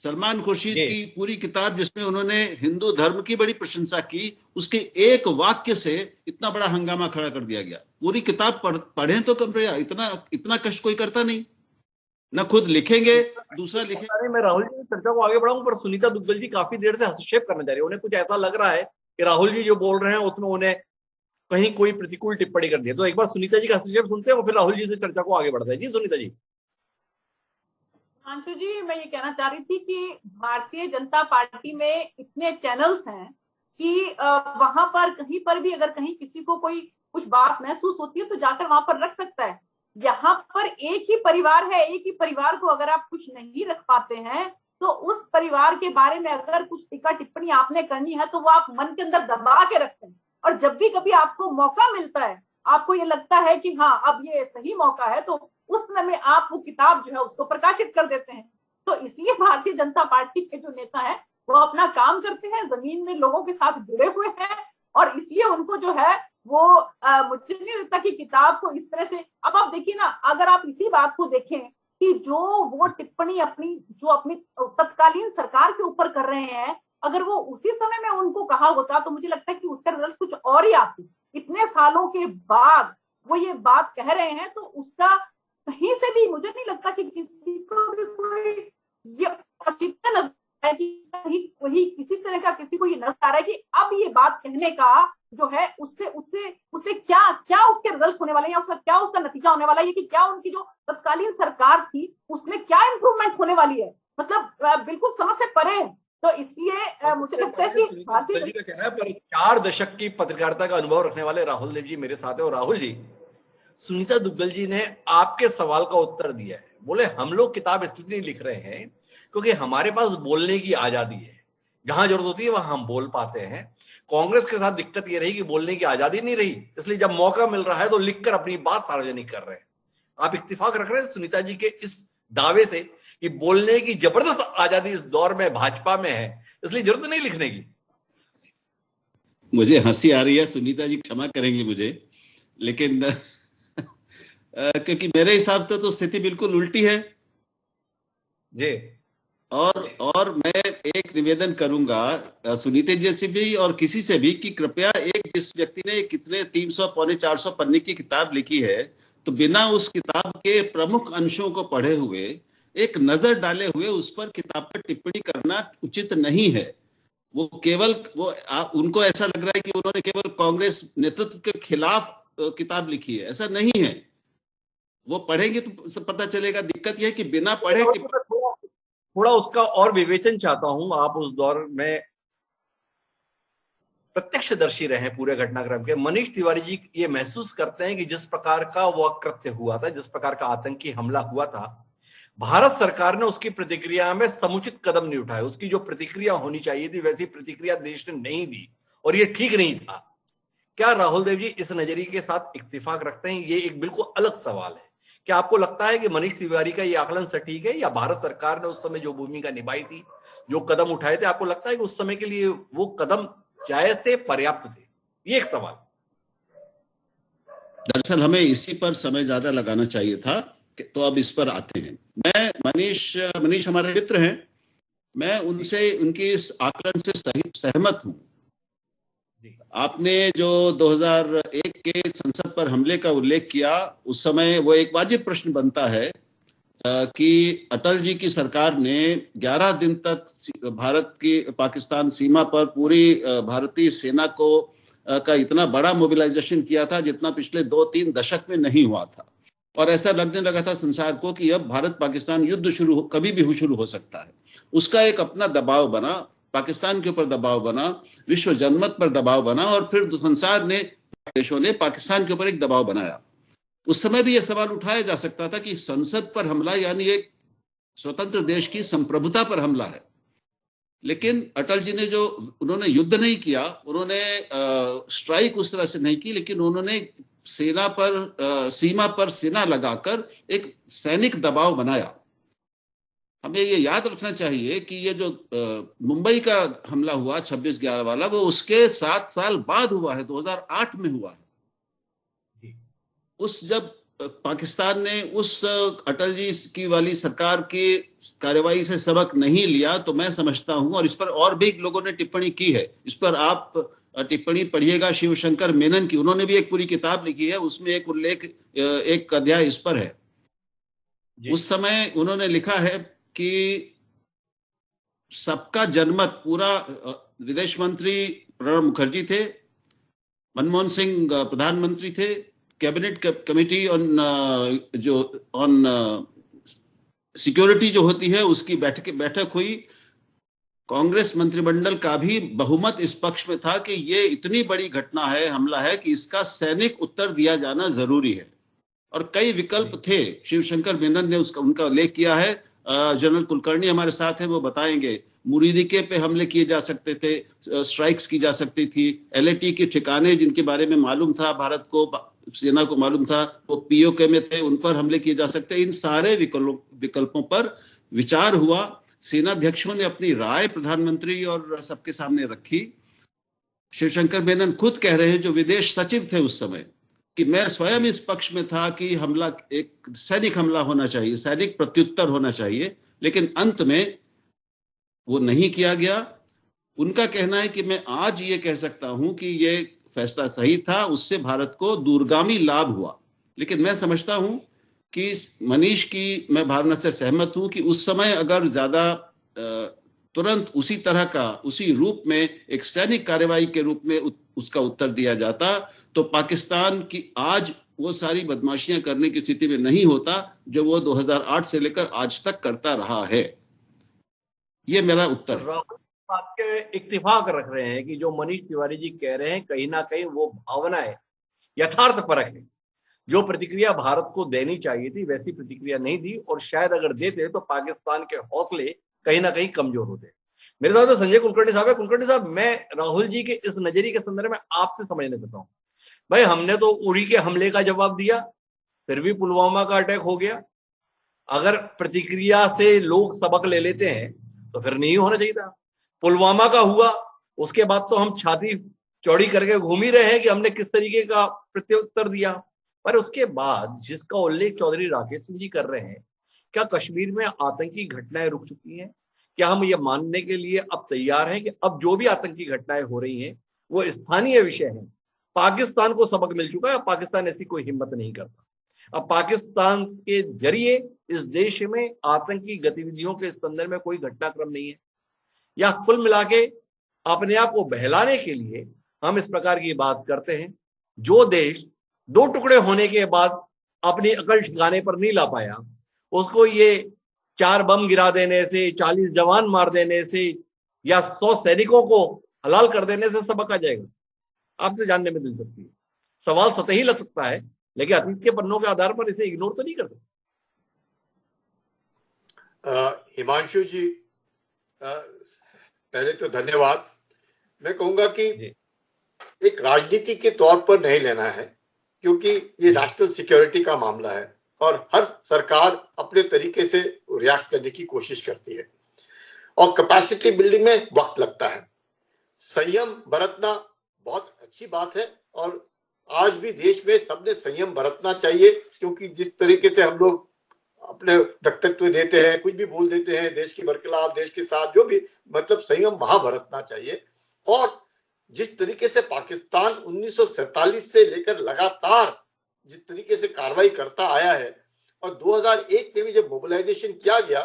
सलमान खुर्शीद की पूरी किताब, जिसमें उन्होंने हिंदू धर्म की बड़ी प्रशंसा की, उसके एक वाक्य से इतना बड़ा हंगामा खड़ा कर दिया गया। पूरी किताब पढ़ें तो कम रहा, इतना कष्ट कोई करता नहीं, न खुद लिखेंगे, दूसरा लिखेंगे। मैं राहुल जी चर्चा को आगे बढ़ाऊं, पर सुनीता दुग्गल जी काफी देर से हस्तक्षेप करना चाह रही है। उन्हें कुछ ऐसा लग रहा है कि राहुल जी जो बोल रहे हैं उसमें उन्हें कहीं कोई प्रतिकूल टिप्पणी कर दी है। तो एक बार सुनीता जी का हस्तक्षेप सुनते हैं और फिर राहुल जी से चर्चा को आगे बढ़ता है। जी सुनीता जी। अंशु जी, मैं ये कहना चाह रही थी कि भारतीय जनता पार्टी में इतने चैनल्स हैं कि वहां पर कहीं पर भी अगर कहीं किसी को कोई कुछ बात महसूस होती है तो जाकर वहां पर रख सकता है। यहाँ पर एक ही परिवार है, एक ही परिवार को अगर आप कुछ नहीं रख पाते हैं तो उस परिवार के बारे में अगर कुछ टीका टिप्पणी आपने करनी है तो वो आप मन के अंदर दबा के रखते हैं। और जब भी कभी आपको मौका मिलता है, आपको ये लगता है कि हाँ अब ये सही मौका है, तो उस समय में आप वो किताब जो है उसको प्रकाशित कर देते हैं। तो इसलिए भारतीय जनता पार्टी के जो नेता है वो अपना काम करते हैं, जमीन में लोगों के साथ जुड़े हुए हैं और इसलिए उनको जो है वो मुझे नहीं लगता कि किताब को इस तरह से। अब आप देखिए ना, अगर आप इसी बात को देखें कि जो वो टिप्पणी अपनी तत्कालीन सरकार के ऊपर कर रहे हैं, अगर वो उसी समय में उनको कहा होता तो मुझे लगता है कि उसका रिजल्ट कुछ और ही आती। इतने सालों के बाद वो ये बात कह रहे हैं तो उसका कहीं से भी मुझे नहीं लगता कि किसी को भी कोई ये औचित्य नजर है कि वही किसी तरह का किसी को ये नजर आ रहा है कि अब ये बात कहने का जो है उससे क्या उसके रिजल्ट होने वाले हैं, या उसका नतीजा होने वाला है, कि क्या उनकी जो तत्कालीन सरकार थी उसमें क्या इंप्रूवमेंट होने वाली है। मतलब बिल्कुल समझ से परे है। तो इसलिए मुझे लगता है कि भारतीय का कहना है, पर 4 दशक की पत्रकारिता का अनुभव रखने वाले राहुल देव जी मेरे साथ है। और राहुल जी, सुनीता दुग्गल जी ने आपके सवाल का उत्तर दिया है। बोले हम लोग किताब इसलिए नहीं लिख रहे हैं क्योंकि हमारे पास बोलने की आजादी है, जहां जरूरत होती है वहां हम बोल पाते हैं। कांग्रेस के साथ दिक्कत ये रही कि बोलने की आजादी नहीं रही, इसलिए जब मौका मिल रहा है तो लिखकर अपनी बात सार्वजनिक कर रहे हैं। आप इत्तेफाक रख रहे हैं सुनीता जी के इस दावे से कि बोलने की जबरदस्त आजादी इस दौर में भाजपा में है, इसलिए जरूरत नहीं लिखने की? मुझे हंसी आ रही है, सुनीता जी क्षमा करेंगी मुझे, लेकिन क्योंकि मेरे हिसाब से तो स्थिति बिल्कुल उल्टी है जी। और मैं एक निवेदन करूंगा सुनीता जी से भी और किसी से भी कि कृपया एक जिस व्यक्ति ने कितने 300 पौने 400 पन्ने की किताब लिखी है, तो बिना उस किताब के प्रमुख अंशों को पढ़े हुए, एक नजर डाले हुए उस पर किताब पर टिप्पणी करना उचित नहीं है। वो केवल उनको ऐसा लग रहा है कि उन्होंने केवल कांग्रेस नेतृत्व के खिलाफ किताब लिखी है, ऐसा नहीं है। वो पढ़ेंगे तो पता चलेगा। दिक्कत यह है कि बिना पढ़े थोड़ा उसका और विवेचन चाहता हूं। आप उस दौर में प्रत्यक्षदर्शी रहे पूरे घटनाक्रम के। मनीष तिवारी जी ये महसूस करते हैं कि जिस प्रकार का वह कृत्य हुआ था, जिस प्रकार का आतंकी हमला हुआ था, भारत सरकार ने उसकी प्रतिक्रिया में समुचित कदम नहीं उठाए। उसकी जो प्रतिक्रिया होनी चाहिए थी वैसी प्रतिक्रिया देश ने नहीं दी और ये ठीक नहीं था। क्या राहुल देव जी इस नजरिए के साथ इत्तेफाक रखते हैं? ये एक बिल्कुल अलग सवाल है। क्या आपको लगता है कि मनीष तिवारी का ये आकलन सटीक है, या भारत सरकार ने उस समय जो भूमिका निभाई थी, जो कदम उठाए थे, आपको लगता है कि उस समय के लिए वो कदम जायज थे, पर्याप्त थे? ये एक सवाल। दरअसल हमें इसी पर समय ज्यादा लगाना चाहिए था, तो अब इस पर आते हैं। मैं मनीष हमारे मित्र हैं, मैं उनसे उनकी इस आकलन से सहमत हूं। आपने जो 2001 के संसद पर हमले का उल्लेख किया, उस समय वो एक वाजिब प्रश्न बनता है कि अटल जी की सरकार ने 11 दिन तक भारत की पाकिस्तान सीमा पर पूरी भारतीय सेना को का इतना बड़ा मोबिलाइजेशन किया था जितना पिछले 2-3 दशक में नहीं हुआ था। और ऐसा लगने लगा था संसार को कि अब भारत पाकिस्तान युद्ध कभी भी शुरू हो सकता है। उसका एक अपना दबाव बना, पाकिस्तान के ऊपर दबाव बना, विश्व जनमत पर दबाव बना, और फिर संसार ने, देशों ने पाकिस्तान के ऊपर एक दबाव बनाया। उस समय भी यह सवाल उठाया जा सकता था कि संसद पर हमला यानी एक स्वतंत्र देश की संप्रभुता पर हमला है। लेकिन अटल जी ने उन्होंने युद्ध नहीं किया, उन्होंने स्ट्राइक उस तरह से नहीं की, लेकिन उन्होंने सेना पर सीमा पर सेना लगाकर एक सैनिक दबाव बनाया। हमें ये याद रखना चाहिए कि ये जो मुंबई का हमला हुआ 26/11 वाला, वो उसके 7 साल बाद हुआ है, 2008 में हुआ है। जब पाकिस्तान ने उस अटल जी की वाली सरकार की कार्रवाई से सबक नहीं लिया, तो मैं समझता हूं, और इस पर और भी लोगों ने टिप्पणी की है, इस पर आप टिप्पणी पढ़िएगा शिवशंकर मेनन की, उन्होंने भी एक पूरी किताब लिखी है, उसमें एक उल्लेख, एक अध्याय इस पर है। उस समय उन्होंने लिखा है कि सबका जनमत, पूरा विदेश मंत्री प्रणब मुखर्जी थे, मनमोहन सिंह प्रधानमंत्री थे, कैबिनेट कमेटी ऑन सिक्योरिटी जो होती है उसकी बैठक हुई, कांग्रेस मंत्रिमंडल का भी बहुमत इस पक्ष में था कि ये इतनी बड़ी घटना है, हमला है, कि इसका सैनिक उत्तर दिया जाना जरूरी है। और कई विकल्प थे, शिवशंकर मेनन ने उनका उल्लेख किया है, जनरल कुलकर्णी हमारे साथ हैं, वो बताएंगे। मुरीदिके पे हमले किए जा सकते थे, स्ट्राइक्स की जा सकती थी, LAT के ठिकाने जिनके बारे में मालूम था भारत को, सेना को मालूम था, वो POK में थे, उन पर हमले किए जा सकते। इन सारे विकल्पों पर विचार हुआ, सेनाध्यक्षों ने अपनी राय प्रधानमंत्री और सबके सामने रखी। शिवशंकर मेनन खुद कह रहे हैं, जो विदेश सचिव थे उस समय, कि मैं स्वयं इस पक्ष में था कि हमला एक सैनिक हमला होना चाहिए, सैनिक प्रत्युत्तर होना चाहिए, लेकिन अंत में वो नहीं किया गया। उनका कहना है कि मैं आज ये कह सकता हूं कि ये फैसला सही था, उससे भारत को दूरगामी लाभ हुआ। लेकिन मैं समझता हूं कि मनीष की मैं भावना से सहमत हूं कि उस समय अगर ज्यादा तुरंत उसी तरह का, उसी रूप में, एक सैनिक कार्रवाई के रूप में उसका उत्तर दिया जाता, तो पाकिस्तान की आज वो सारी बदमाशियां करने की स्थिति में नहीं होता जो वो 2008 से लेकर आज तक करता रहा है। ये मेरा उत्तर है। आपके इत्तेफाक रख रहे हैं कि जो मनीष तिवारी जी कह रहे हैं, कहीं ना कहीं वो भावनाएं यथार्थ परक है। जो प्रतिक्रिया भारत को देनी चाहिए थी वैसी प्रतिक्रिया नहीं दी, और शायद अगर देते तो पाकिस्तान के हौसले कहीं ना कहीं कमजोर होते। मेरे साथ संजय कुलकर्णी साहब है। कुलकर्णी साहब, मैं राहुल जी के इस नजरिए के संदर्भ में आपसे समझना चाहता हूँ। भाई, हमने तो उरी के हमले का जवाब दिया, फिर भी पुलवामा का अटैक हो गया। अगर प्रतिक्रिया से लोग सबक ले लेते हैं तो फिर नहीं होना चाहिए था। पुलवामा का हुआ, उसके बाद तो हम छाती चौड़ी करके घूम ही रहे हैं कि हमने किस तरीके का प्रत्युत्तर दिया। पर उसके बाद जिसका उल्लेख चौधरी राकेश सिंह जी कर रहे हैं, क्या कश्मीर में आतंकी घटनाएं रुक चुकी हैं? क्या हम ये मानने के लिए अब तैयार हैं कि अब जो भी आतंकी घटनाएं हो रही हैं वो स्थानीय विषय है? पाकिस्तान को सबक मिल चुका है, पाकिस्तान ऐसी कोई हिम्मत नहीं करता। अब पाकिस्तान के जरिए इस देश में आतंकी गतिविधियों के संदर्भ में कोई घटनाक्रम नहीं है, या कुल मिला के अपने आप को बहलाने के लिए हम इस प्रकार की बात करते हैं। जो देश दो टुकड़े होने के बाद अपनी अकल ठिकाने पर नहीं ला पाया, उसको ये 4 बम गिरा देने से, 40 जवान मार देने से या 100 सैनिकों को हलाल कर देने से सबक आ जाएगा? आपसे जानने में दिलचस्पी है। सवाल सतही लग सकता है, लेकिन अतीत के पन्नों के आधार पर इसे इग्नोर तो नहीं कर सकते। हिमांशु जी, पहले तो धन्यवाद। मैं कहूंगा कि एक राजनीति के तौर पर नहीं लेना है, क्योंकि ये नेशनल सिक्योरिटी का मामला है और हर सरकार अपने तरीके से रिएक्ट करने की कोशिश करती है और कैपेसिटी बिल्डिंग में वक्त लगता है। संयम बरतना बहुत अच्छी बात है और आज भी देश में सबने संयम बरतना चाहिए, क्योंकि जिस तरीके से हम लोग अपने वक्तव्य देते हैं, कुछ भी बोल देते हैं देश के बरखिलाफ, देश के साथ, जो भी, मतलब संयम वहां बरतना चाहिए। और जिस तरीके से पाकिस्तान 1947 से लेकर लगातार जिस तरीके से कार्रवाई करता आया है, और 2001 में भी जब मोबिलाइजेशन किया गया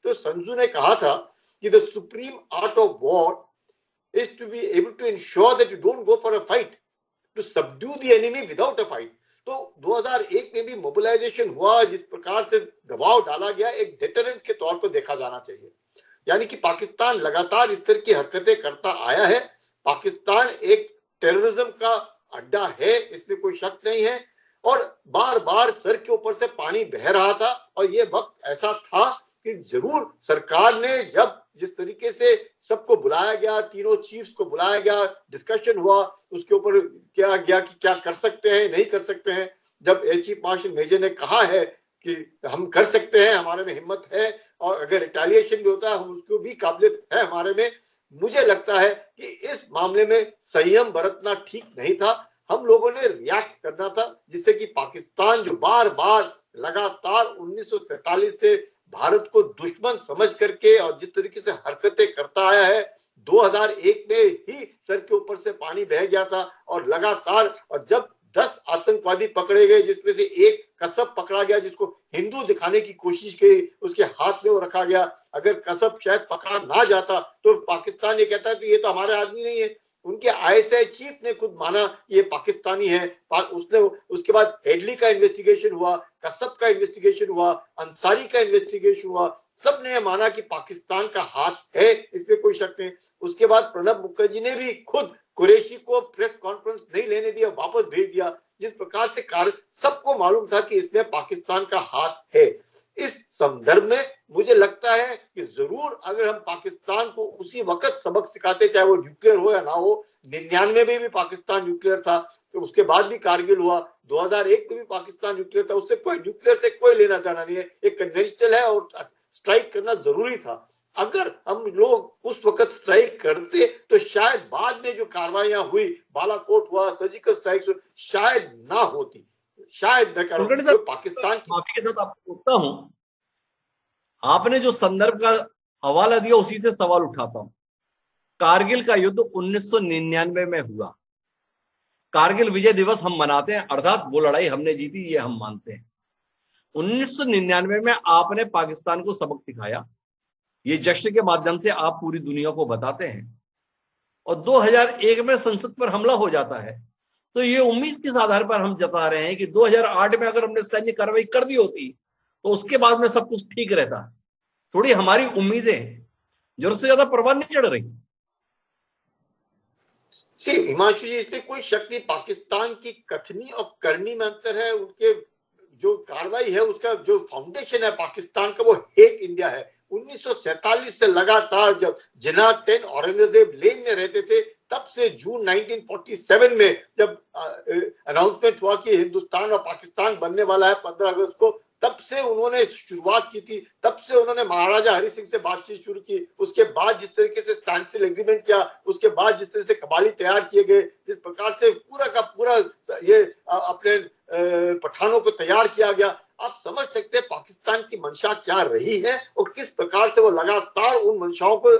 तो संजू ने कहा था कि the supreme art of war is to be able to ensure that you don't go for a fight, to subdue the enemy without a fight. तो 2001 में भी मोबिलाइजेशन हुआ, जिस प्रकार से दबाव डाला गया, एक डेटरेंस के तौर पर देखा जाना चाहिए। यानी कि पाकिस्तान लगातार इस तरह की हरकतें करता आया है। पाकिस्तान एक टेररिज्म का अड्डा है, इसमें कोई शक नहीं है, और बार बार सर के ऊपर से पानी बह रहा था। और ये वक्त ऐसा था कि जरूर सरकार ने, जब जिस तरीके से सबको बुलाया गया, तीनों चीफ्स को बुलाया गया, डिस्कशन हुआ, उसके ऊपर क्या गया कि क्या कर सकते हैं, नहीं कर सकते हैं। जब एयर चीफ मार्शल मेजर ने कहा है कि हम कर सकते हैं, हमारे में हिम्मत है, और अगर रिटेलिएशन भी होता है हम उसको भी काबिलियत है हमारे में, मुझे लगता है कि इस मामले में संयम बरतना ठीक नहीं था। हम लोगों ने रिएक्ट करना था, जिससे कि पाकिस्तान जो बार बार लगातार 1947 से भारत को दुश्मन समझ करके और जिस तरीके से हरकतें करता आया है, 2001 में ही सर के ऊपर से पानी बह गया था और लगातार, और जब 10 आतंकवादी पकड़े गए, जिसमें से एक कसब पकड़ा गया जिसको हिंदू दिखाने की कोशिश की, उसके हाथ में वो रखा गया। अगर कसब शायद पकड़ा ना जाता तो पाकिस्तान ये कहता है कि ये तो हमारे आदमी नहीं है। उनके आईएसआई चीफ ने खुद माना ये पाकिस्तानी है। उसने, उसके बाद हेडली का इन्वेस्टिगेशन हुआ, कसब का इन्वेस्टिगेशन हुआ, अंसारी का इन्वेस्टिगेशन हुआ, सबने ये माना कि पाकिस्तान का हाथ है, इसमें कोई शक नहीं। उसके बाद प्रणब मुखर्जी ने भी खुद कुरैशी को प्रेस कॉन्फ्रेंस नहीं लेने दिया, वापस भेज दिया। जिस प्रकार से कार्य सबको मालूम था कि इसमें पाकिस्तान का हाथ है। इस संदर्भ में मुझे लगता है कि जरूर अगर हम पाकिस्तान को उसी वक्त सबक सिखाते, चाहे वो न्यूक्लियर हो या ना हो, 99 में भी पाकिस्तान न्यूक्लियर था, तो उसके बाद भी कारगिल हुआ, 2001 में भी पाकिस्तान न्यूक्लियर था, उससे कोई न्यूक्लियर से कोई लेना देना नहीं है, एक कन्वेंशनल है और स्ट्राइक करना जरूरी था। अगर हम लोग उस वक्त स्ट्राइक करते तो शायद बाद में जो कार्रवाइयां हुई, बालाकोट हुआ, सर्जिकल स्ट्राइक, शायद ना होती, शायद मैं कह रहा हूं। तो पाकिस्तान की माफी के साथ आपको पूछता हूं, आपने जो संदर्भ का हवाला दिया उसी से सवाल उठाता हूं। कारगिल का युद्ध 1999 में हुआ। कारगिल विजय दिवस हम मनाते हैं, अर्थात वो लड़ाई हमने जीती, ये हम मानते हैं। 1999 में आपने पाकिस्तान को सबक सिखाया, ये जश्न के माध्यम से आप पूरी दुनिया को बताते हैं, और 2001 में संसद पर हमला हो जाता है। तो ये उम्मीद किस आधार पर हम जता रहे हैं कि 2008 में अगर हमने सैन्य कार्रवाई कर दी होती तो उसके बाद में सब कुछ ठीक रहता? थोड़ी हमारी उम्मीदें जरूरत से ज्यादा परवान नहीं चढ़ रही। हिमांशु जी, इसमें कोई शक नहीं, पाकिस्तान की कथनी और करनी में अंतर है। उनके जो कार्रवाई है, उसका जो फाउंडेशन है पाकिस्तान का, वो हेट इंडिया है। 1947 से लगातार जब जिन्ना 10 औरंगजेब लेन में रहते थे, तब से जून 1947 में जब अनाउंसमेंट हुआ कि हिंदुस्तान और पाकिस्तान बनने वाला है 15 अगस्त को, तब से उन्होंने शुरुआत की थी, तब से उन्होंने महाराजा हरि सिंह से बातचीत शुरू की, उसके बाद जिस तरीके से स्टैंडस्टिल एग्रीमेंट किया, उसके बाद जिस तरह से कबाली तैयार किए गए, जिस प्रकार से पूरा का पूरा ये अपने पठानों को तैयार किया गया, आप समझ सकते हैं पाकिस्तान की मंशा क्या रही है और किस प्रकार से वो लगातार उन मंशाओं को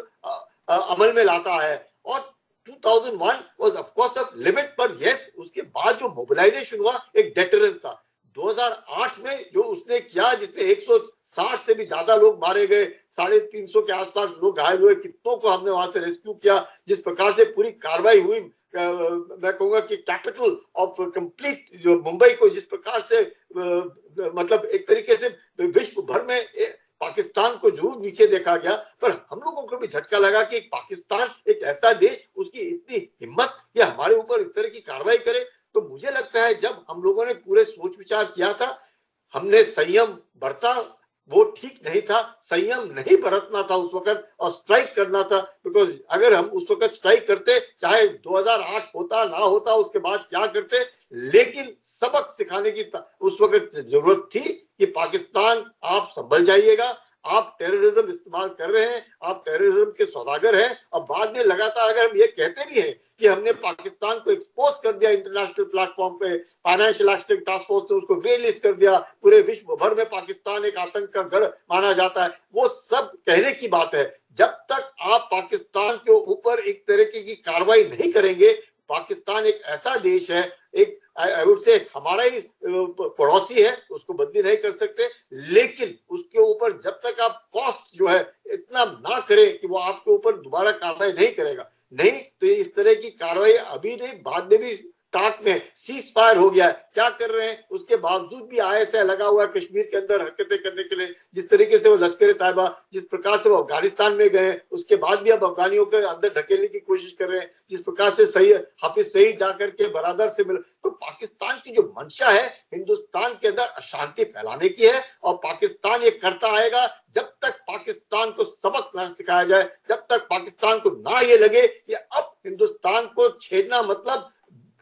अमल में लाता है। और 2001 was of course a limit, पर yes, उसके बाद जो मोबिलाइजेशन हुआ एक डेटरेंस था। 2008 में जो उसने किया, जिसमें 160 से भी ज्यादा लोग मारे गए, 350 के आसपास लोग घायल हुए, कितनों को हमने वहां से रेस्क्यू किया, जिस प्रकार से पूरी कार्रवाई हुई, मैं कहूंगा कि कैपिटल ऑफ कंप्लीट जो मुंबई को जिस प्रकार से मतलब एक तरीके से विश्व भर में पाकिस्तान को जरूर नीचे देखा गया, पर हम लोगों को भी झटका लगा कि पाकिस्तान एक ऐसा देश, उसकी इतनी हिम्मत कि हमारे ऊपर इस तरह की कार्रवाई करे। तो मुझे लगता है जब हम लोगों ने पूरे सोच विचार किया था, हमने संयम बरता, वो ठीक नहीं था, संयम नहीं बरतना था उस वक्त और स्ट्राइक करना था। बिकॉज अगर हम उस वक्त स्ट्राइक करते, चाहे 2008 होता ना होता, उसके बाद क्या करते, लेकिन सबक सिखाने की उस वक्त जरूरत थी कि पाकिस्तान आप संभल जाइएगा, आप टेररिज्म इस्तेमाल कर रहे हैं, आप टेररिज्म के सौदागर हैं। और बाद में लगातार अगर हम ये कहते भी हैं कि हमने पाकिस्तान को एक्सपोज कर दिया इंटरनेशनल प्लेटफॉर्म पे, फाइनेंशियल एक्शन टास्क फोर्स ने उसको ग्रे लिस्ट कर दिया, पूरे विश्व भर में पाकिस्तान एक आतंक का गढ़ माना जाता है, वो सब कहने की बात है। जब तक आप पाकिस्तान के ऊपर एक तरीके की कार्रवाई नहीं करेंगे, पाकिस्तान एक ऐसा देश है, एक आई वुड से हमारा ही पड़ोसी है, उसको बदली नहीं कर सकते, लेकिन उसके ऊपर जब तक आप कॉस्ट जो है इतना ना करें कि वो आपके ऊपर दोबारा कार्रवाई नहीं करेगा, नहीं तो इस तरह की कार्रवाई अभी नहीं, बाद में भी स्टार्ट में सीज फायर हो गया है, क्या कर रहे हैं, उसके बावजूद भी आईएसआई लगा हुआ है कश्मीर के अंदर हरकतें करने के लिए। जिस तरीके से वो लश्कर तैयबा, जिस प्रकार से वो अफगानिस्तान में गए, उसके बाद भी अब अफगानियों के अंदर ढकेलने की कोशिश कर रहे हैं, जिस प्रकार से सही हाफिज सईद जाकर के बरादर से मिले। तो पाकिस्तान की जो मंशा है हिंदुस्तान के अंदर अशांति फैलाने की है, और पाकिस्तान ये करता आएगा जब तक पाकिस्तान को सबक ना सिखाया जाए, जब तक पाकिस्तान को ना ये लगे कि अब हिंदुस्तान को छेड़ना मतलब